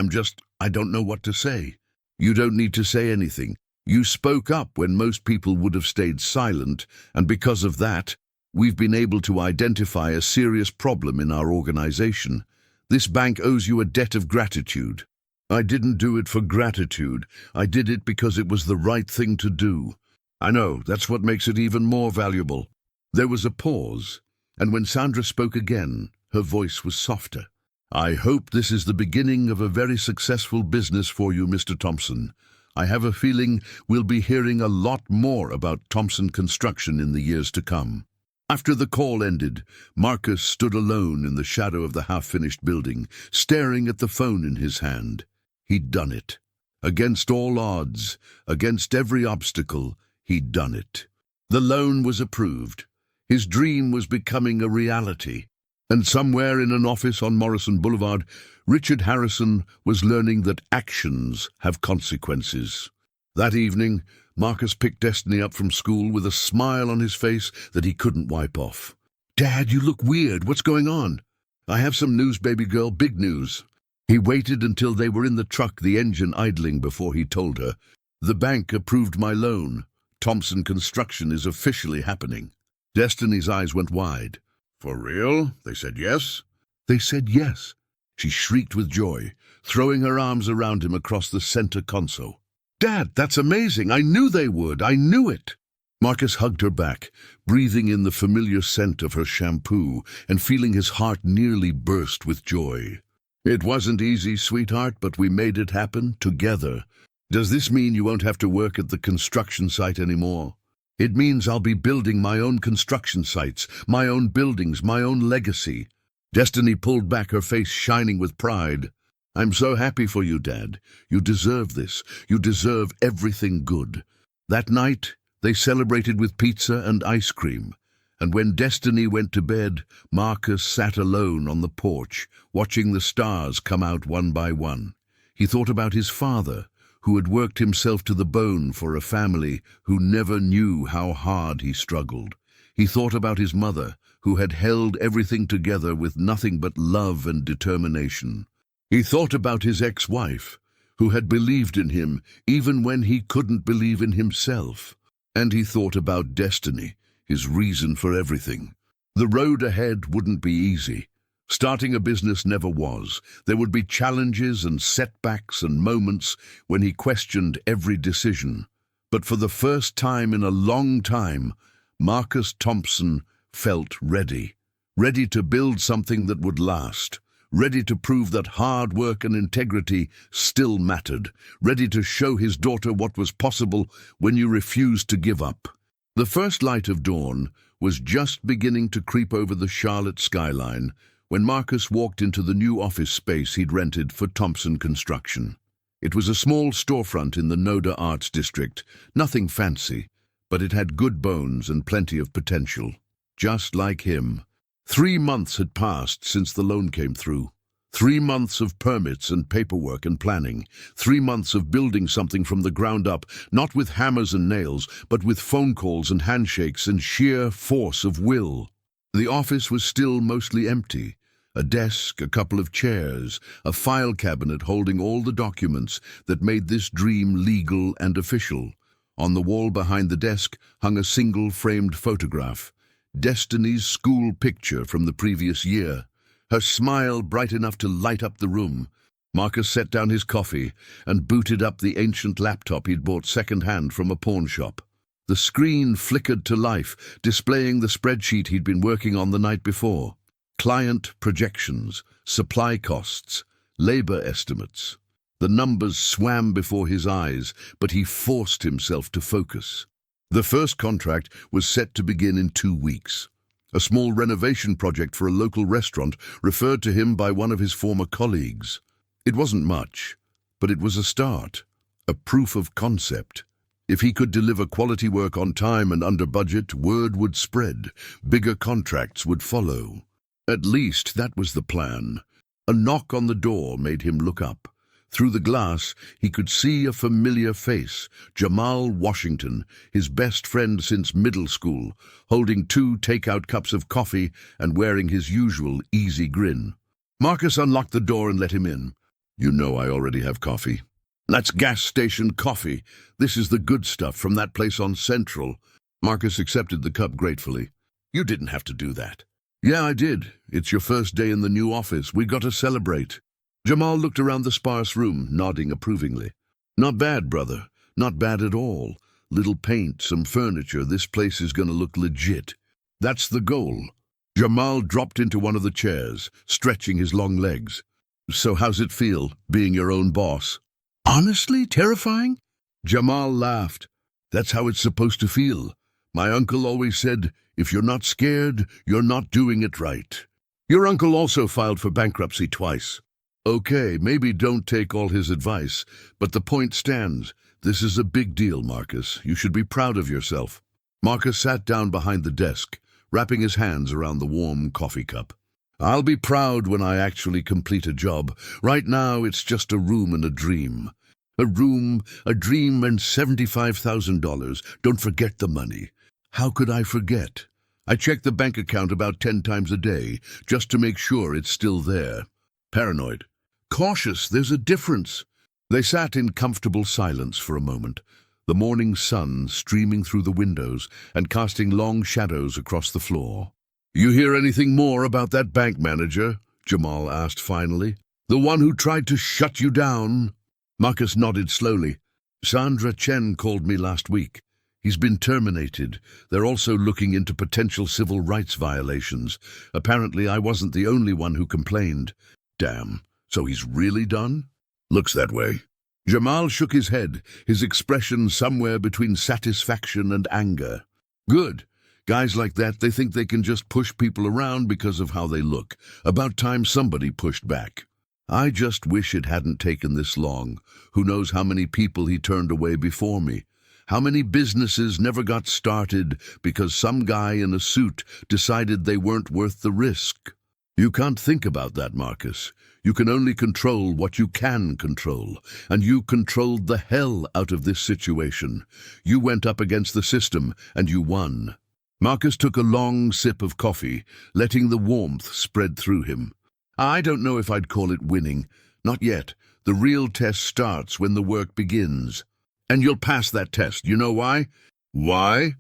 I don't know what to say." "You don't need to say anything. You spoke up when most people would have stayed silent, and because of that, we've been able to identify a serious problem in our organization. This bank owes you a debt of gratitude." "I didn't do it for gratitude. I did it because it was the right thing to do." "I know, that's what makes it even more valuable." There was a pause, and when Sandra spoke again, her voice was softer. "I hope this is the beginning of a very successful business for you, Mr. Thompson. I have a feeling we'll be hearing a lot more about Thompson Construction in the years to come." After the call ended, Marcus stood alone in the shadow of the half-finished building, staring at the phone in his hand. He'd done it. Against all odds, against every obstacle, he'd done it. The loan was approved. His dream was becoming a reality. And somewhere in an office on Morrison Boulevard, Richard Harrison was learning that actions have consequences. That evening, Marcus picked Destiny up from school with a smile on his face that he couldn't wipe off. "Dad, you look weird. What's going on?" "I have some news, baby girl, big news." He waited until they were in the truck, the engine idling, before he told her. "The bank approved my loan. Thompson Construction is officially happening." Destiny's eyes went wide. "For real? They said yes?" "They said yes." She shrieked with joy, throwing her arms around him across the center console. "Dad, that's amazing! I knew they would! I knew it!" Marcus hugged her back, breathing in the familiar scent of her shampoo and feeling his heart nearly burst with joy. "It wasn't easy, sweetheart, but we made it happen, together. Does this mean you won't have to work at the construction site anymore?" "It means I'll be building my own construction sites, my own buildings, my own legacy." Destiny pulled back, her face shining with pride. "I'm so happy for you, Dad. You deserve this. You deserve everything good." That night, they celebrated with pizza and ice cream. And when Destiny went to bed, Marcus sat alone on the porch, watching the stars come out one by one. He thought about his father, who had worked himself to the bone for a family who never knew how hard he struggled. He thought about his mother, who had held everything together with nothing but love and determination. He thought about his ex-wife, who had believed in him even when he couldn't believe in himself. And he thought about Destiny, his reason for everything. The road ahead wouldn't be easy. Starting a business never was. There would be challenges and setbacks and moments when he questioned every decision. But for the first time in a long time, Marcus Thompson felt ready. Ready to build something that would last. Ready to prove that hard work and integrity still mattered. Ready to show his daughter what was possible when you refused to give up. The first light of dawn was just beginning to creep over the Charlotte skyline when Marcus walked into the new office space he'd rented for Thompson Construction. It was a small storefront in the Noda Arts District, nothing fancy, but it had good bones and plenty of potential. Just like him. 3 months had passed since the loan came through. 3 months of permits and paperwork and planning. 3 months of building something from the ground up, not with hammers and nails, but with phone calls and handshakes and sheer force of will. The office was still mostly empty. A desk, a couple of chairs, a file cabinet holding all the documents that made this dream legal and official. On the wall behind the desk hung a single framed photograph. Destiny's school picture from the previous year. Her smile bright enough to light up the room. Marcus set down his coffee and booted up the ancient laptop he'd bought second-hand from a pawn shop. The screen flickered to life, displaying the spreadsheet he'd been working on the night before. Client projections, supply costs, labor estimates. The numbers swam before his eyes, but he forced himself to focus. The first contract was set to begin in 2 weeks. A small renovation project for a local restaurant referred to him by one of his former colleagues. It wasn't much, but it was a start, a proof of concept. If he could deliver quality work on time and under budget, word would spread. Bigger contracts would follow. At least that was the plan. A knock on the door made him look up. Through the glass, he could see a familiar face, Jamal Washington, his best friend since middle school, holding 2 takeout cups of coffee and wearing his usual easy grin. Marcus unlocked the door and let him in. "You know I already have coffee." "That's gas station coffee. This is the good stuff from that place on Central." Marcus accepted the cup gratefully. "You didn't have to do that." "Yeah, I did. It's your first day in the new office. We got to celebrate." Jamal looked around the sparse room, nodding approvingly. "Not bad, brother. Not bad at all. Little paint, some furniture. This place is going to look legit. That's the goal." Jamal dropped into one of the chairs, stretching his long legs. "So how's it feel, being your own boss?" "Honestly, terrifying?" Jamal laughed. "That's how it's supposed to feel. My uncle always said, if you're not scared, you're not doing it right." "Your uncle also filed for bankruptcy twice." "Okay, maybe don't take all his advice, but the point stands. This is a big deal, Marcus. You should be proud of yourself." Marcus sat down behind the desk, wrapping his hands around the warm coffee cup. "I'll be proud when I actually complete a job. Right now, it's just a room and a dream. A room, a dream, and $75,000. Don't forget the money." "How could I forget? I check the bank account about 10 times a day, just to make sure it's still there." "Paranoid." "Cautious, there's a difference." They sat in comfortable silence for a moment, the morning sun streaming through the windows and casting long shadows across the floor. "You hear anything more about that bank manager?" Jamal asked finally. "The one who tried to shut you down?" Marcus nodded slowly. "Sandra Chen called me last week. He's been terminated. They're also looking into potential civil rights violations. Apparently I wasn't the only one who complained." "Damn. So he's really done?" "Looks that way." Jamal shook his head, his expression somewhere between satisfaction and anger. "Good. Guys like that, they think they can just push people around because of how they look. About time somebody pushed back. I just wish it hadn't taken this long. Who knows how many people he turned away before me? How many businesses never got started because some guy in a suit decided they weren't worth the risk?" "You can't think about that, Marcus. You can only control what you can control, and you controlled the hell out of this situation. You went up against the system, and you won." Marcus took a long sip of coffee, letting the warmth spread through him. "I don't know if I'd call it winning. Not yet. The real test starts when the work begins. And you'll pass that test. You know why?" "Why?"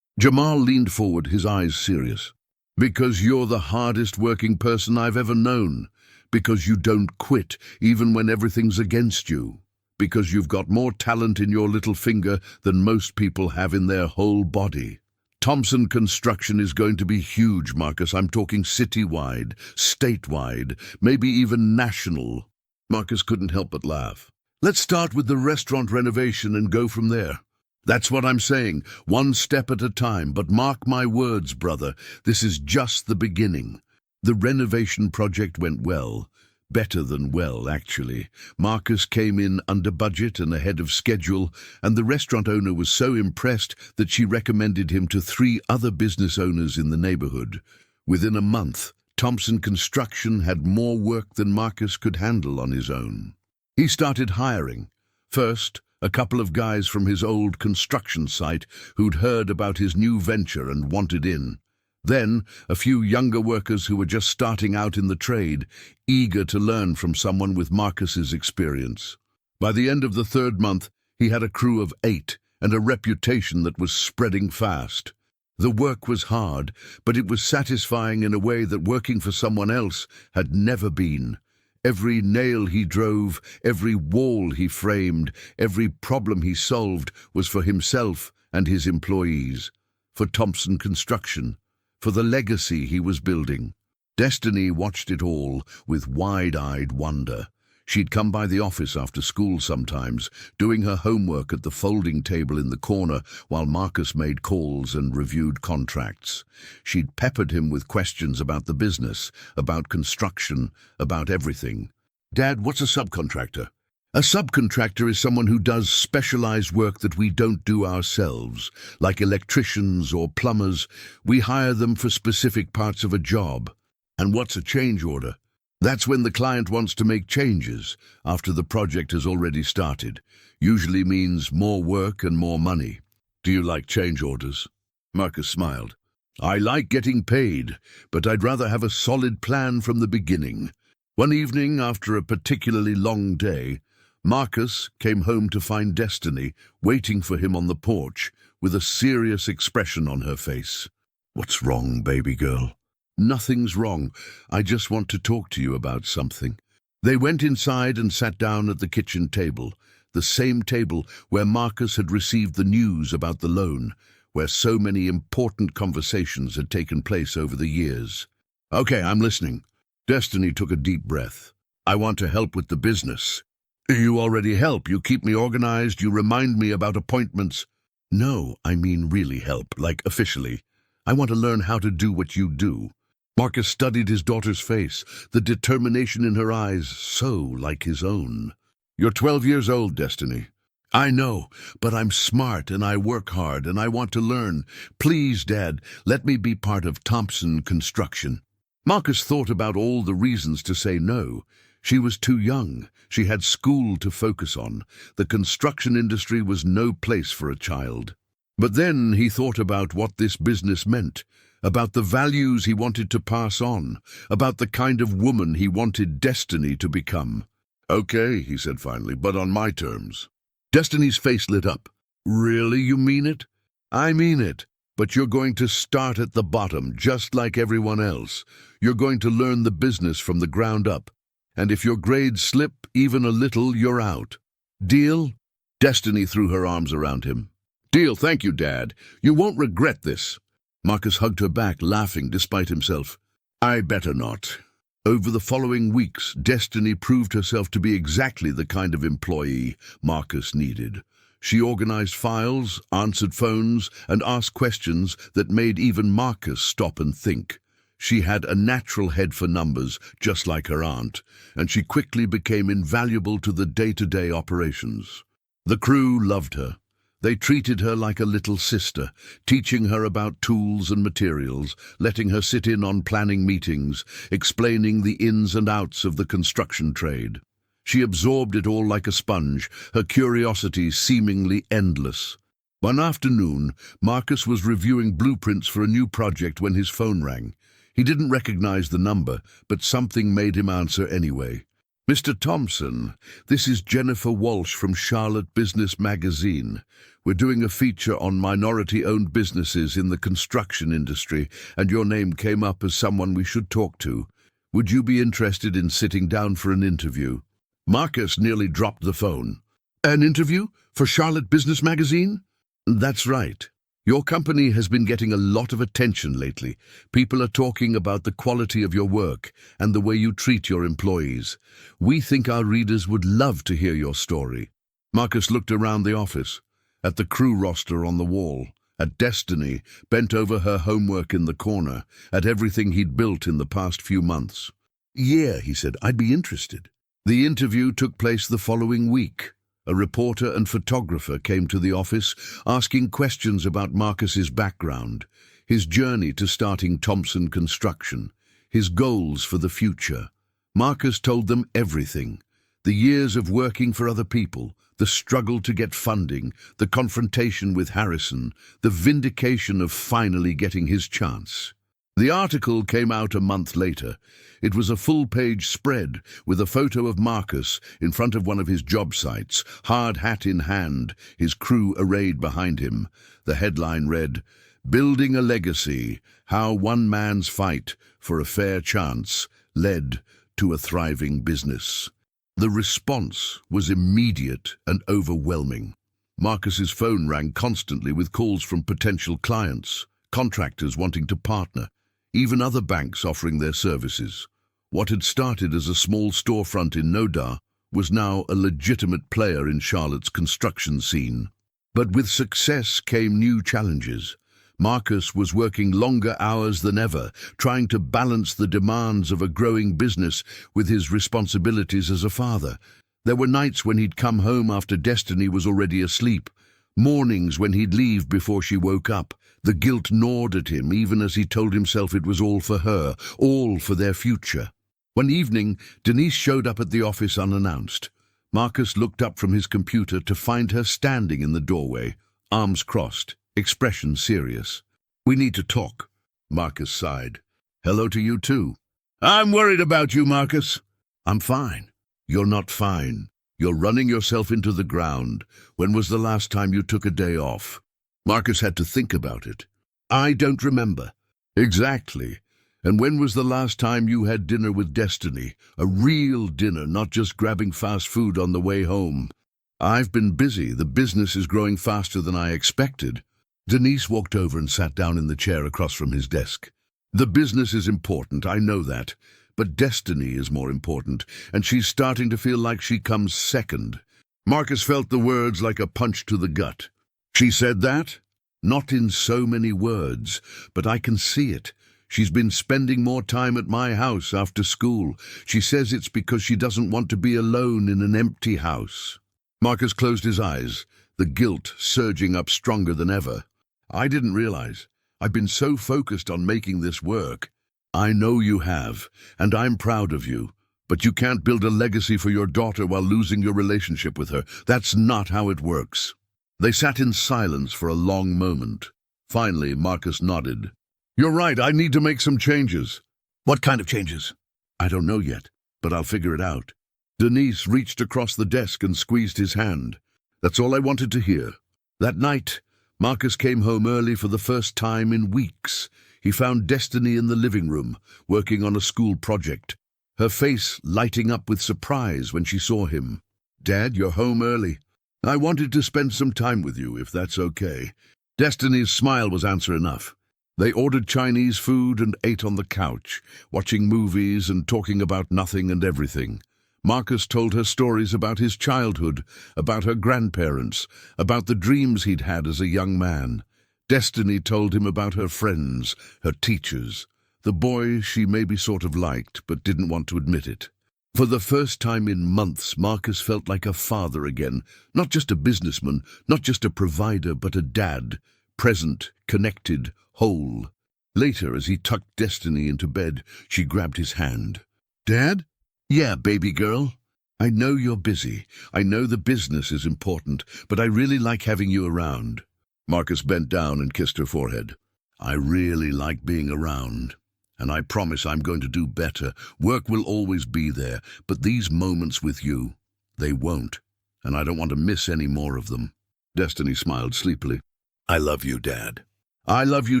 Jamal leaned forward, his eyes serious. "Because you're the hardest working person I've ever known. Because you don't quit, even when everything's against you. Because you've got more talent in your little finger than most people have in their whole body. Thompson Construction is going to be huge, Marcus. I'm talking citywide, statewide, maybe even national." Marcus couldn't help but laugh. "Let's start with the restaurant renovation and go from there." "That's what I'm saying, one step at a time. But mark my words, brother, this is just the beginning." The renovation project went well. Better than well, actually. Marcus came in under budget and ahead of schedule, and the restaurant owner was so impressed that she recommended him to 3 other business owners in the neighborhood. Within a month, Thompson Construction had more work than Marcus could handle on his own. He started hiring. First, a couple of guys from his old construction site who'd heard about his new venture and wanted in. Then, a few younger workers who were just starting out in the trade, eager to learn from someone with Marcus's experience. By the end of the 3rd month, he had a crew of 8 and a reputation that was spreading fast. The work was hard, but it was satisfying in a way that working for someone else had never been. Every nail he drove, every wall he framed, every problem he solved was for himself and his employees, for Thompson Construction, for the legacy he was building. Destiny watched it all with wide-eyed wonder. She'd come by the office after school sometimes, doing her homework at the folding table in the corner while Marcus made calls and reviewed contracts. She'd peppered him with questions about the business, about construction, about everything. "Dad, what's a subcontractor?" "A subcontractor is someone who does specialized work that we don't do ourselves, like electricians or plumbers. We hire them for specific parts of a job." "And what's a change order?" "That's when the client wants to make changes after the project has already started. Usually means more work and more money." "Do you like change orders?" Marcus smiled. "I like getting paid, but I'd rather have a solid plan from the beginning." One evening, after a particularly long day, Marcus came home to find Destiny waiting for him on the porch with a serious expression on her face. "What's wrong, baby girl?" "Nothing's wrong. I just want to talk to you about something." They went inside and sat down at the kitchen table, the same table where Marcus had received the news about the loan, where so many important conversations had taken place over the years. "Okay, I'm listening." Destiny took a deep breath. "I want to help with the business." "You already help. You keep me organized. You remind me about appointments." "No, I mean really help, like officially. I want to learn how to do what you do." Marcus studied his daughter's face, the determination in her eyes so like his own. "You're 12 years old, Destiny." "I know, but I'm smart and I work hard and I want to learn. Please, Dad, let me be part of Thompson Construction." Marcus thought about all the reasons to say no. She was too young. She had school to focus on. The construction industry was no place for a child. But then he thought about what this business meant, about the values he wanted to pass on, about the kind of woman he wanted Destiny to become. "Okay," he said finally, "but on my terms." Destiny's face lit up. "Really, you mean it?" "I mean it. But you're going to start at the bottom, just like everyone else. You're going to learn the business from the ground up. And if your grades slip even a little, you're out. Deal?" Destiny threw her arms around him. "Deal, thank you, Dad. You won't regret this." Marcus hugged her back, laughing despite himself. "I better not." Over the following weeks, Destiny proved herself to be exactly the kind of employee Marcus needed. She organized files, answered phones, and asked questions that made even Marcus stop and think. She had a natural head for numbers, just like her aunt, and she quickly became invaluable to the day-to-day operations. The crew loved her. They treated her like a little sister, teaching her about tools and materials, letting her sit in on planning meetings, explaining the ins and outs of the construction trade. She absorbed it all like a sponge, her curiosity seemingly endless. One afternoon, Marcus was reviewing blueprints for a new project when his phone rang. He didn't recognize the number, but something made him answer anyway. "Mr. Thompson, this is Jennifer Walsh from Charlotte Business Magazine. We're doing a feature on minority-owned businesses in the construction industry, and your name came up as someone we should talk to. Would you be interested in sitting down for an interview?" Marcus nearly dropped the phone. "An interview? For Charlotte Business Magazine?" "That's right. Your company has been getting a lot of attention lately. People are talking about the quality of your work and the way you treat your employees. We think our readers would love to hear your story." Marcus looked around the office, at the crew roster on the wall, at Destiny bent over her homework in the corner, at everything he'd built in the past few months. Yeah, he said, I'd be interested. The interview took place the following week. A reporter and photographer came to the office asking questions about Marcus's background, his journey to starting Thompson Construction, his goals for the future. Marcus told them everything. The years of working for other people, the struggle to get funding, the confrontation with Harrison, the vindication of finally getting his chance. The article came out a month later. It was a full-page spread with a photo of Marcus in front of one of his job sites, hard hat in hand, his crew arrayed behind him. The headline read, "Building a Legacy, How One Man's Fight for a Fair Chance Led to a Thriving Business." The response was immediate and overwhelming. Marcus's phone rang constantly with calls from potential clients, contractors wanting to partner, even other banks offering their services. What had started as a small storefront in Noda was now a legitimate player in Charlotte's construction scene. But with success came new challenges. Marcus was working longer hours than ever, trying to balance the demands of a growing business with his responsibilities as a father. There were nights when he'd come home after Destiny was already asleep, mornings when he'd leave before she woke up. The guilt gnawed at him even as he told himself it was all for her, all for their future. One evening, Denise showed up at the office unannounced. Marcus looked up from his computer to find her standing in the doorway, arms crossed, expression serious. "We need to talk," Marcus sighed. "Hello to you too." "I'm worried about you, Marcus." "I'm fine." "You're not fine. You're running yourself into the ground. When was the last time you took a day off?" Marcus had to think about it. "I don't remember." "Exactly. And when was the last time you had dinner with Destiny? A real dinner, not just grabbing fast food on the way home." "I've been busy. The business is growing faster than I expected." Denise walked over and sat down in the chair across from his desk. "The business is important, I know that. But Destiny is more important, and she's starting to feel like she comes second." Marcus felt the words like a punch to the gut. "She said that?" "Not in so many words, but I can see it. She's been spending more time at my house after school. She says it's because she doesn't want to be alone in an empty house." Marcus closed his eyes, the guilt surging up stronger than ever. "I didn't realize. I've been so focused on making this work." "I know you have, and I'm proud of you. But you can't build a legacy for your daughter while losing your relationship with her. That's not how it works." They sat in silence for a long moment. Finally, Marcus nodded. "You're right, I need to make some changes." "What kind of changes?" "I don't know yet, but I'll figure it out." Denise reached across the desk and squeezed his hand. "That's all I wanted to hear." That night, Marcus came home early for the first time in weeks. He found Destiny in the living room, working on a school project, her face lighting up with surprise when she saw him. "Dad, you're home early. I wanted to spend some time with you, if that's okay." Destiny's smile was answer enough. They ordered Chinese food and ate on the couch, watching movies and talking about nothing and everything. Marcus told her stories about his childhood, about her grandparents, about the dreams he'd had as a young man. Destiny told him about her friends, her teachers, the boy she maybe sort of liked but didn't want to admit it. For the first time in months, Marcus felt like a father again, not just a businessman, not just a provider, but a dad, present, connected, whole. Later, as he tucked Destiny into bed, she grabbed his hand. "Dad?" "Yeah, baby girl. I know you're busy. I know the business is important, but I really like having you around." Marcus bent down and kissed her forehead. "I really like being around. And I promise I'm going to do better. Work will always be there, but these moments with you, they won't. And I don't want to miss any more of them." Destiny smiled sleepily. "I love you, Dad." "I love you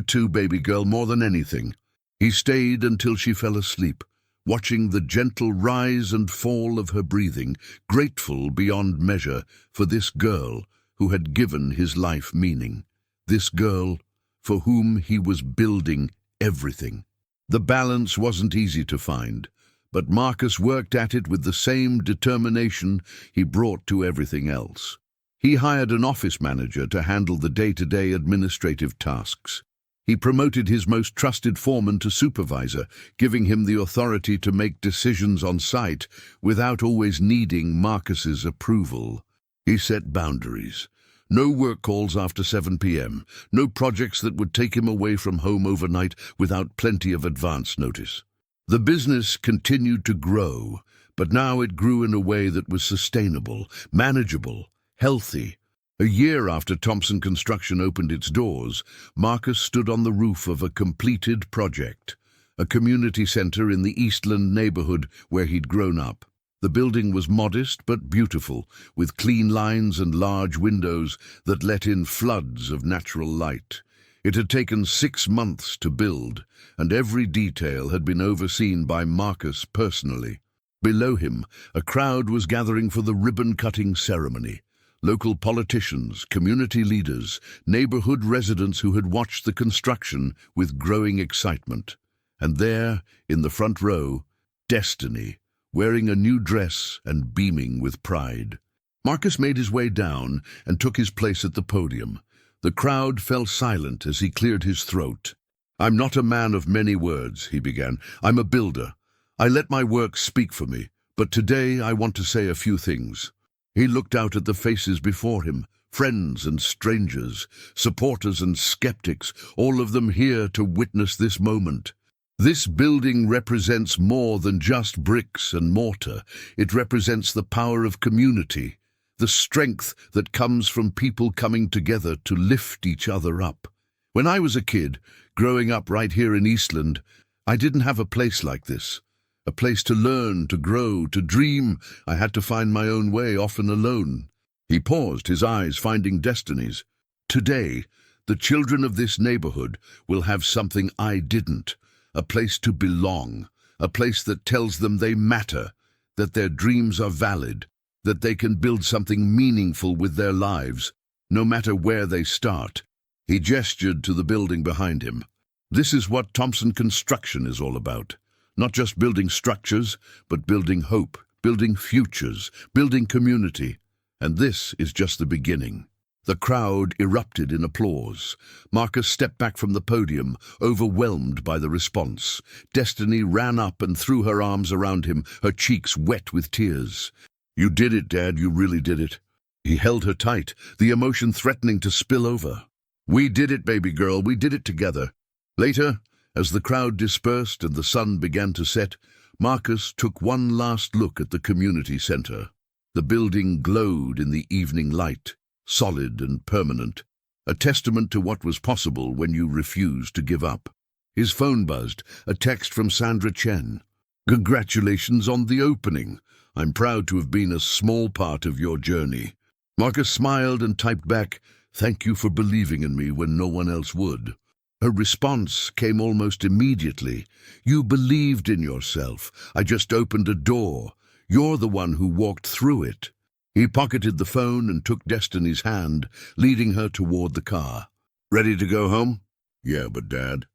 too, baby girl, more than anything." He stayed until she fell asleep, watching the gentle rise and fall of her breathing, grateful beyond measure for this girl who had given his life meaning. This girl for whom he was building everything. The balance wasn't easy to find, but Marcus worked at it with the same determination he brought to everything else. He hired an office manager to handle the day-to-day administrative tasks. He promoted his most trusted foreman to supervisor, giving him the authority to make decisions on site without always needing Marcus's approval. He set boundaries. No work calls after 7 p.m., no projects that would take him away from home overnight without plenty of advance notice. The business continued to grow, but now it grew in a way that was sustainable, manageable, healthy. A year after Thompson Construction opened its doors, Marcus stood on the roof of a completed project, a community center in the Eastland neighborhood where he'd grown up. The building was modest but beautiful, with clean lines and large windows that let in floods of natural light. It had taken 6 months to build, and every detail had been overseen by Marcus personally. Below him, a crowd was gathering for the ribbon-cutting ceremony. Local politicians, community leaders, neighborhood residents who had watched the construction with growing excitement. And there, in the front row, Destiny, wearing a new dress and beaming with pride. Marcus made his way down and took his place at the podium. The crowd fell silent as he cleared his throat. "I'm not a man of many words," he began. "I'm a builder. I let my work speak for me, but today I want to say a few things." He looked out at the faces before him, friends and strangers, supporters and skeptics, all of them here to witness this moment. This building represents more than just bricks and mortar. It represents the power of community, the strength that comes from people coming together to lift each other up. When I was a kid, growing up right here in Eastland, I didn't have a place like this. A place to learn, to grow, to dream. I had to find my own way, often alone. He paused, his eyes finding Destiny's. Today, the children of this neighborhood will have something I didn't. A place to belong. A place that tells them they matter, that their dreams are valid, that they can build something meaningful with their lives, no matter where they start. He gestured to the building behind him. This is what Thompson Construction is all about. Not just building structures, but building hope, building futures, building community. And this is just the beginning. The crowd erupted in applause. Marcus stepped back from the podium, overwhelmed by the response. Destiny ran up and threw her arms around him, her cheeks wet with tears. "You did it, Dad, you really did it." He held her tight, the emotion threatening to spill over. "We did it, baby girl, we did it together." Later, as the crowd dispersed and the sun began to set, Marcus took one last look at the community center. The building glowed in the evening light, solid and permanent, a testament to what was possible when you refused to give up. His phone buzzed, a text from Sandra Chen. "Congratulations on the opening. I'm proud to have been a small part of your journey." Marcus smiled and typed back, "Thank you for believing in me when no one else would." Her response came almost immediately. "You believed in yourself. I just opened a door. You're the one who walked through it." He pocketed the phone and took Destiny's hand, leading her toward the car. "Ready to go home?" "Yeah, but Dad."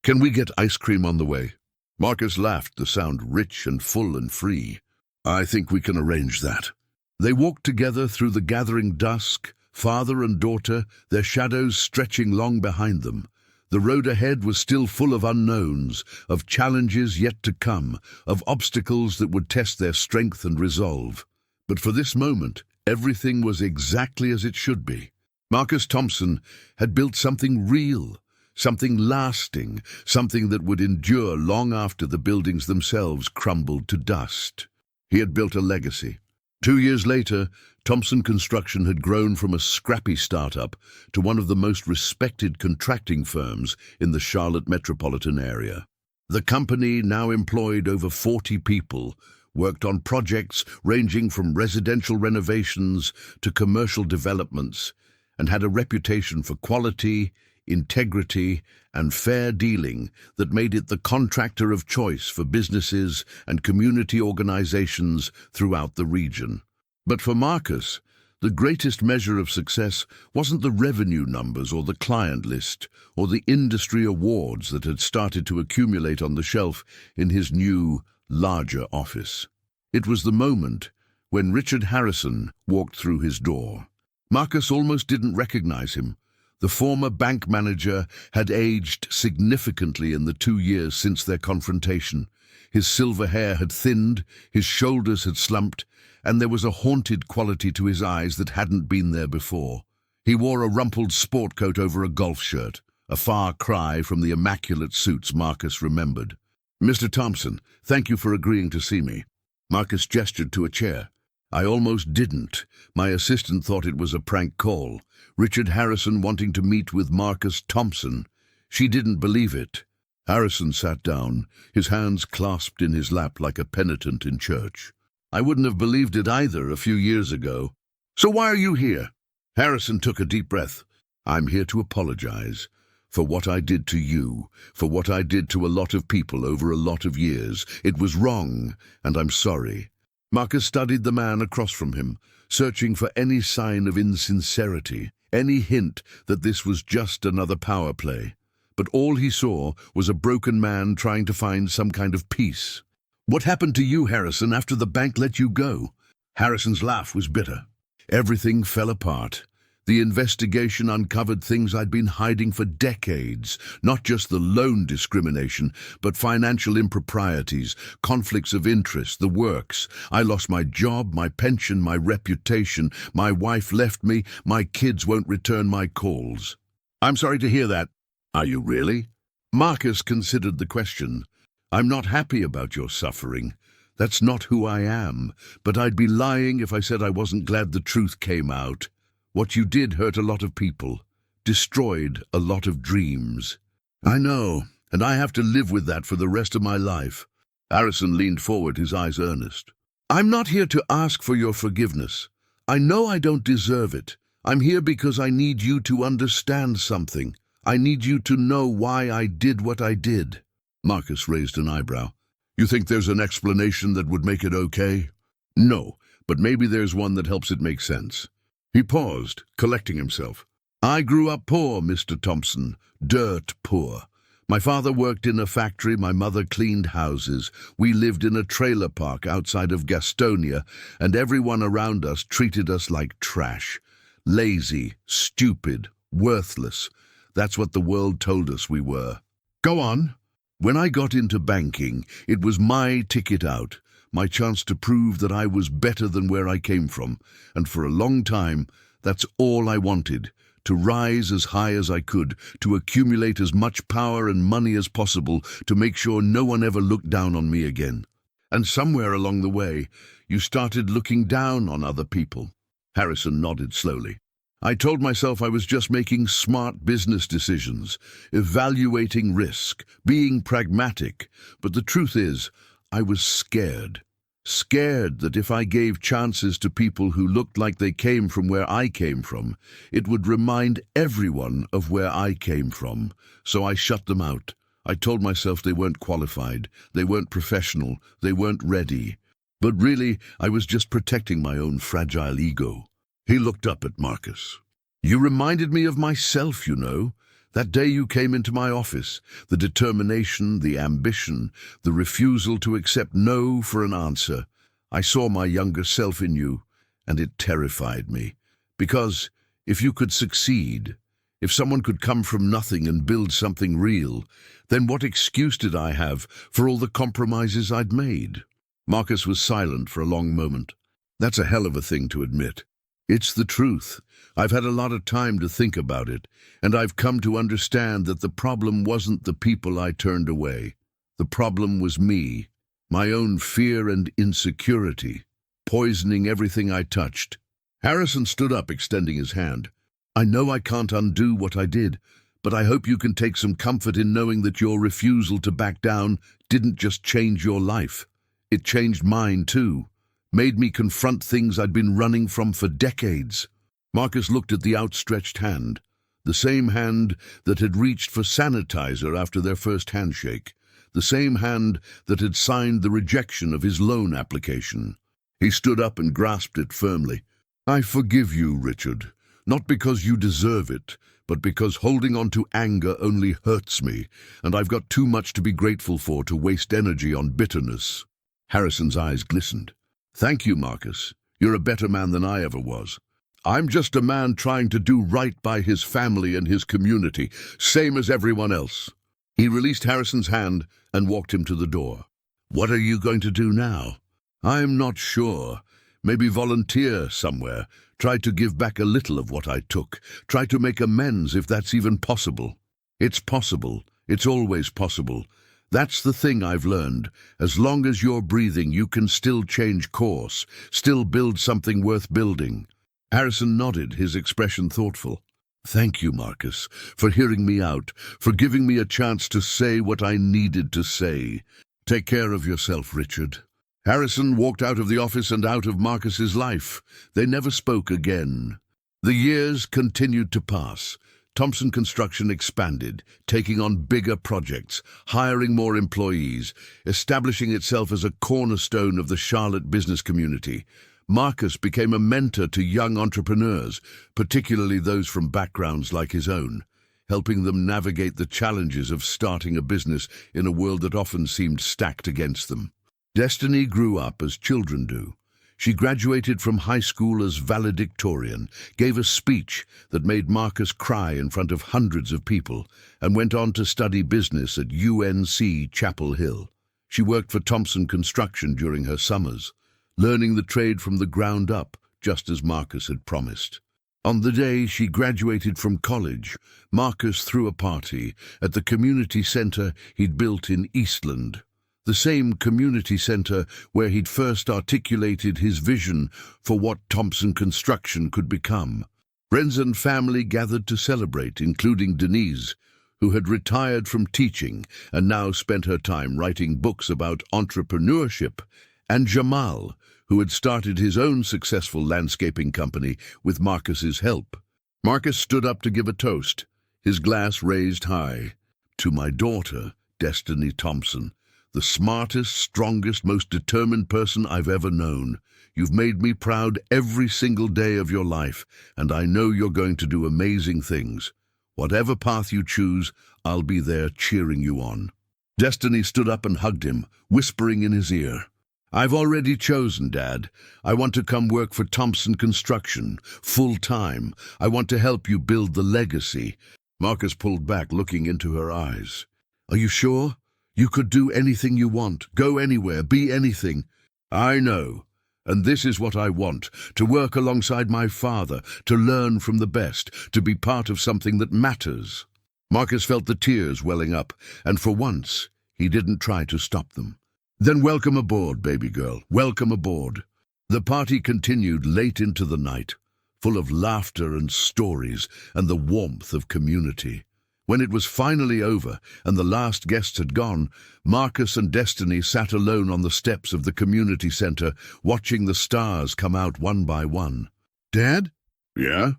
"Can we get ice cream on the way?" Marcus laughed, the sound rich and full and free. "I think we can arrange that." They walked together through the gathering dusk, father and daughter, their shadows stretching long behind them. The road ahead was still full of unknowns, of challenges yet to come, of obstacles that would test their strength and resolve. But for this moment, everything was exactly as it should be. Marcus Thompson had built something real, something lasting, something that would endure long after the buildings themselves crumbled to dust. He had built a legacy. 2 years later, Thompson Construction had grown from a scrappy startup to one of the most respected contracting firms in the Charlotte metropolitan area. The company now employed over 40 people, worked on projects ranging from residential renovations to commercial developments, and had a reputation for quality, integrity, and fair dealing that made it the contractor of choice for businesses and community organizations throughout the region. But for Marcus, the greatest measure of success wasn't the revenue numbers or the client list or the industry awards that had started to accumulate on the shelf in his new, larger office. It was the moment when Richard Harrison walked through his door. Marcus almost didn't recognize him. The former bank manager had aged significantly in the 2 years since their confrontation. His silver hair had thinned, his shoulders had slumped, and there was a haunted quality to his eyes that hadn't been there before. He wore a rumpled sport coat over a golf shirt, a far cry from the immaculate suits Marcus remembered. "Mr. Thompson, thank you for agreeing to see me." Marcus gestured to a chair. "I almost didn't. My assistant thought it was a prank call. Richard Harrison wanting to meet with Marcus Thompson. She didn't believe it." Harrison sat down, his hands clasped in his lap like a penitent in church. "I wouldn't have believed it either a few years ago. So why are you here?" Harrison took a deep breath. "I'm here to apologize. For what I did to you, for what I did to a lot of people over a lot of years. It was wrong, and I'm sorry." Marcus studied the man across from him, searching for any sign of insincerity, any hint that this was just another power play. But all he saw was a broken man trying to find some kind of peace. "What happened to you, Harrison, after the bank let you go?" Harrison's laugh was bitter. "Everything fell apart. The investigation uncovered things I'd been hiding for decades, not just the loan discrimination, but financial improprieties, conflicts of interest, the works. I lost my job, my pension, my reputation. My wife left me. My kids won't return my calls." "I'm sorry to hear that." "Are you really?" Marcus considered the question. "I'm not happy about your suffering. That's not who I am, but I'd be lying if I said I wasn't glad the truth came out. What you did hurt a lot of people, destroyed a lot of dreams." "I know, and I have to live with that for the rest of my life." Harrison leaned forward, his eyes earnest. "I'm not here to ask for your forgiveness. I know I don't deserve it. I'm here because I need you to understand something. I need you to know why I did what I did." Marcus raised an eyebrow. "You think there's an explanation that would make it okay?" "No, but maybe there's one that helps it make sense." He paused, collecting himself. "I grew up poor, Mr. Thompson, dirt poor. My father worked in a factory, my mother cleaned houses. We lived in a trailer park outside of Gastonia, and everyone around us treated us like trash. Lazy, stupid, worthless. That's what the world told us we were." "Go on." "When I got into banking, it was my ticket out, my chance to prove that I was better than where I came from, and for a long time, that's all I wanted, to rise as high as I could, to accumulate as much power and money as possible, to make sure no one ever looked down on me again. And somewhere along the way, you started looking down on other people." Harrison nodded slowly. "I told myself I was just making smart business decisions, evaluating risk, being pragmatic, but the truth is, I was scared. Scared that if I gave chances to people who looked like they came from where I came from, it would remind everyone of where I came from. So I shut them out. I told myself they weren't qualified, they weren't professional, they weren't ready. But really, I was just protecting my own fragile ego." He looked up at Marcus. "You reminded me of myself, you know. That day you came into my office, the determination, the ambition, the refusal to accept no for an answer. I saw my younger self in you, and it terrified me. Because if you could succeed, if someone could come from nothing and build something real, then what excuse did I have for all the compromises I'd made?" Marcus was silent for a long moment. "That's a hell of a thing to admit." "It's the truth. I've had a lot of time to think about it, and I've come to understand that the problem wasn't the people I turned away. The problem was me, my own fear and insecurity, poisoning everything I touched." Harrison stood up, extending his hand. "I know I can't undo what I did, but I hope you can take some comfort in knowing that your refusal to back down didn't just change your life. It changed mine too. Made me confront things I'd been running from for decades." Marcus looked at the outstretched hand, the same hand that had reached for sanitizer after their first handshake, the same hand that had signed the rejection of his loan application. He stood up and grasped it firmly. "I forgive you, Richard, not because you deserve it, but because holding on to anger only hurts me, and I've got too much to be grateful for to waste energy on bitterness." Harrison's eyes glistened. "Thank you, Marcus. You're a better man than I ever was." I'm just a man trying to do right by his family and his community, same as everyone else." He released Harrison's hand and walked him to the door. "What are you going to do now?" "I'm not sure. Maybe volunteer somewhere. Try to give back a little of what I took. Try to make amends if that's even possible." "It's possible. It's always possible. That's the thing I've learned. As long as you're breathing, you can still change course, still build something worth building." Harrison nodded, his expression thoughtful. "Thank you, Marcus, for hearing me out, for giving me a chance to say what I needed to say. Take care of yourself, Richard." Harrison walked out of the office and out of Marcus's life. They never spoke again. The years continued to pass. Thompson Construction expanded, taking on bigger projects, hiring more employees, establishing itself as a cornerstone of the Charlotte business community. Marcus became a mentor to young entrepreneurs, particularly those from backgrounds like his own, helping them navigate the challenges of starting a business in a world that often seemed stacked against them. Destiny grew up as children do. She graduated from high school as valedictorian, gave a speech that made Marcus cry in front of hundreds of people, and went on to study business at UNC Chapel Hill. She worked for Thompson Construction during her summers, learning the trade from the ground up, just as Marcus had promised. On the day she graduated from college, Marcus threw a party at the community center he'd built in Eastland, the same community center where he'd first articulated his vision for what Thompson Construction could become. Friends and family gathered to celebrate, including Denise, who had retired from teaching and now spent her time writing books about entrepreneurship, and Jamal, who had started his own successful landscaping company with Marcus's help. Marcus stood up to give a toast, his glass raised high. "To my daughter, Destiny Thompson, the smartest, strongest, most determined person I've ever known. You've made me proud every single day of your life, and I know you're going to do amazing things. Whatever path you choose, I'll be there cheering you on." Destiny stood up and hugged him, whispering in his ear, "I've already chosen, Dad. I want to come work for Thompson Construction, full-time. I want to help you build the legacy." Marcus pulled back, looking into her eyes. "Are you sure? You could do anything you want, go anywhere, be anything." "I know. And this is what I want, to work alongside my father, to learn from the best, to be part of something that matters." Marcus felt the tears welling up, and for once, he didn't try to stop them. "Then welcome aboard, baby girl, welcome aboard." The party continued late into the night, full of laughter and stories and the warmth of community. When it was finally over and the last guests had gone, Marcus and Destiny sat alone on the steps of the community center, watching the stars come out one by one. "Dad?" "Yeah?"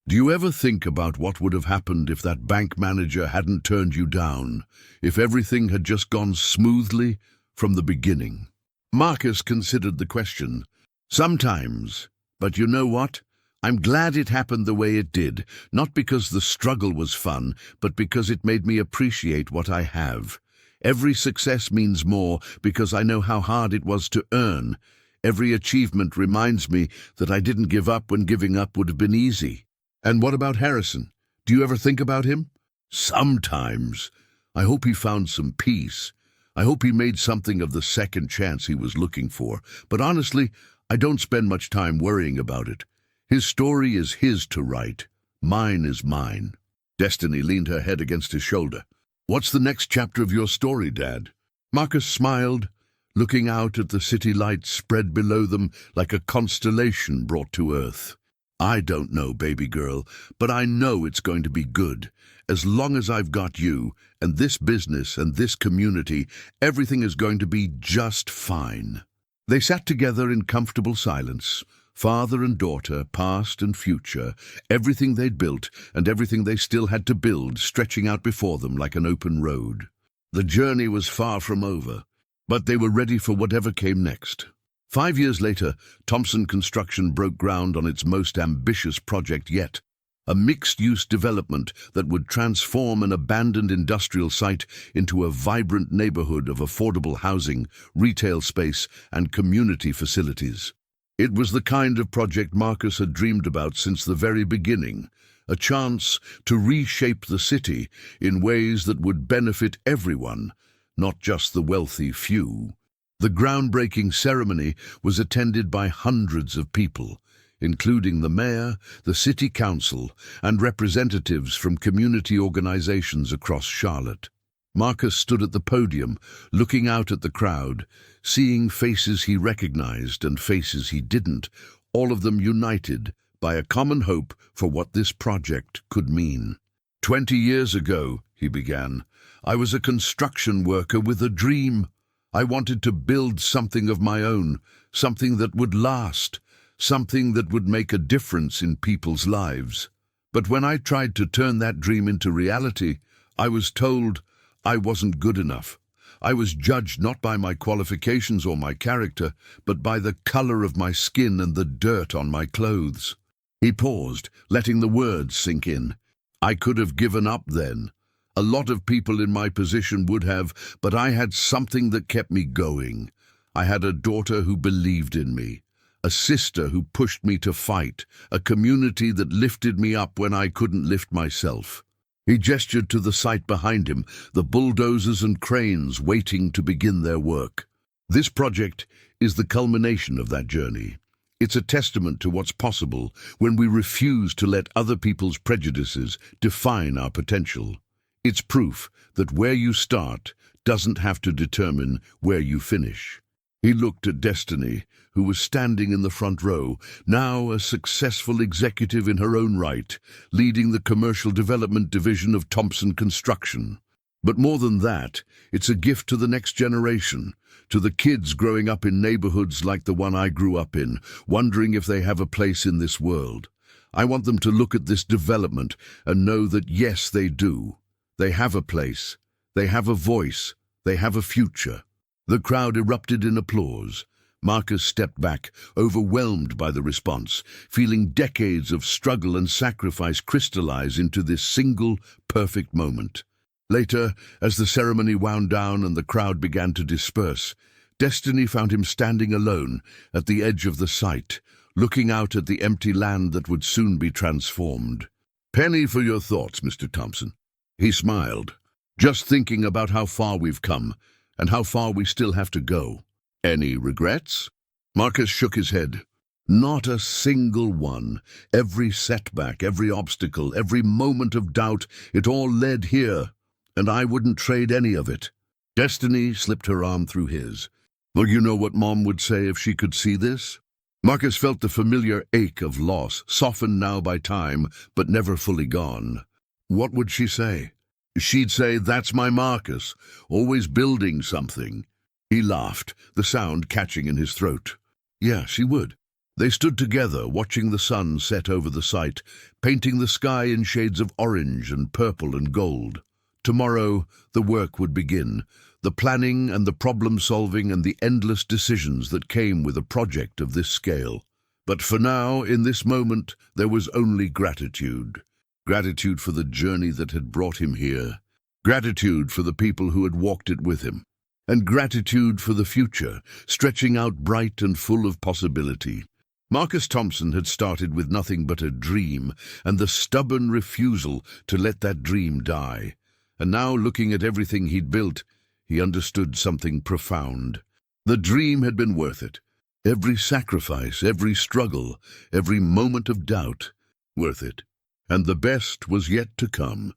"Do you ever think about what would have happened if that bank manager hadn't turned you down? If everything had just gone smoothly from the beginning?" Marcus considered the question. "Sometimes. But you know what? I'm glad it happened the way it did, not because the struggle was fun, but because it made me appreciate what I have. Every success means more because I know how hard it was to earn. Every achievement reminds me that I didn't give up when giving up would have been easy." "And what about Harrison? Do you ever think about him?" "Sometimes. I hope he found some peace. I hope he made something of the second chance he was looking for. But honestly, I don't spend much time worrying about it. His story is his to write. Mine is mine." Destiny leaned her head against his shoulder. "What's the next chapter of your story, Dad?" Marcus smiled, looking out at the city lights spread below them like a constellation brought to earth. "I don't know, baby girl, but I know it's going to be good. As long as I've got you, and this business and this community, everything is going to be just fine." They sat together in comfortable silence, father and daughter, past and future, everything they'd built and everything they still had to build stretching out before them like an open road. The journey was far from over, but they were ready for whatever came next. 5 years later, Thompson Construction broke ground on its most ambitious project yet, a mixed-use development that would transform an abandoned industrial site into a vibrant neighborhood of affordable housing, retail space, and community facilities. It was the kind of project Marcus had dreamed about since the very beginning, a chance to reshape the city in ways that would benefit everyone, not just the wealthy few. The groundbreaking ceremony was attended by hundreds of people, including the mayor, the city council, and representatives from community organizations across Charlotte. Marcus stood at the podium, looking out at the crowd, seeing faces he recognized and faces he didn't, all of them united by a common hope for what this project could mean. 20 years ago, he began, I was a construction worker with a dream. I wanted to build something of my own, something that would last, something that would make a difference in people's lives. But when I tried to turn that dream into reality, I was told I wasn't good enough. I was judged not by my qualifications or my character, but by the color of my skin and the dirt on my clothes. He paused, letting the words sink in. I could have given up then. A lot of people in my position would have, but I had something that kept me going. I had a daughter who believed in me, a sister who pushed me to fight, a community that lifted me up when I couldn't lift myself. He gestured to the site behind him, the bulldozers and cranes waiting to begin their work. This project is the culmination of that journey. It's a testament to what's possible when we refuse to let other people's prejudices define our potential. It's proof that where you start doesn't have to determine where you finish. He looked at Destiny, who was standing in the front row, now a successful executive in her own right, leading the commercial development division of Thompson Construction. But more than that, it's a gift to the next generation, to the kids growing up in neighborhoods like the one I grew up in, wondering if they have a place in this world. I want them to look at this development and know that yes, they do. They have a place, they have a voice, they have a future. The crowd erupted in applause. Marcus stepped back, overwhelmed by the response, feeling decades of struggle and sacrifice crystallize into this single, perfect moment. Later, as the ceremony wound down and the crowd began to disperse, Destiny found him standing alone at the edge of the site, looking out at the empty land that would soon be transformed. "Penny for your thoughts, Mr. Thompson." He smiled. "Just thinking about how far we've come, and how far we still have to go. Any regrets?" Marcus shook his head. "Not a single one. Every setback, every obstacle, every moment of doubt, it all led here, and I wouldn't trade any of it." Destiny slipped her arm through his. "Well, you know what Mom would say if she could see this?" Marcus felt the familiar ache of loss, softened now by time, but never fully gone. What would she say? She'd say, "That's my Marcus, always building something." He laughed, the sound catching in his throat. Yeah, she would. They stood together, watching the sun set over the site, painting the sky in shades of orange and purple and gold. Tomorrow, the work would begin, the planning and the problem-solving and the endless decisions that came with a project of this scale. But for now, in this moment, there was only gratitude. Gratitude for the journey that had brought him here. Gratitude for the people who had walked it with him. And gratitude for the future, stretching out bright and full of possibility. Marcus Thompson had started with nothing but a dream, and the stubborn refusal to let that dream die. And now, looking at everything he'd built, he understood something profound. The dream had been worth it. Every sacrifice, every struggle, every moment of doubt, worth it. And the best was yet to come.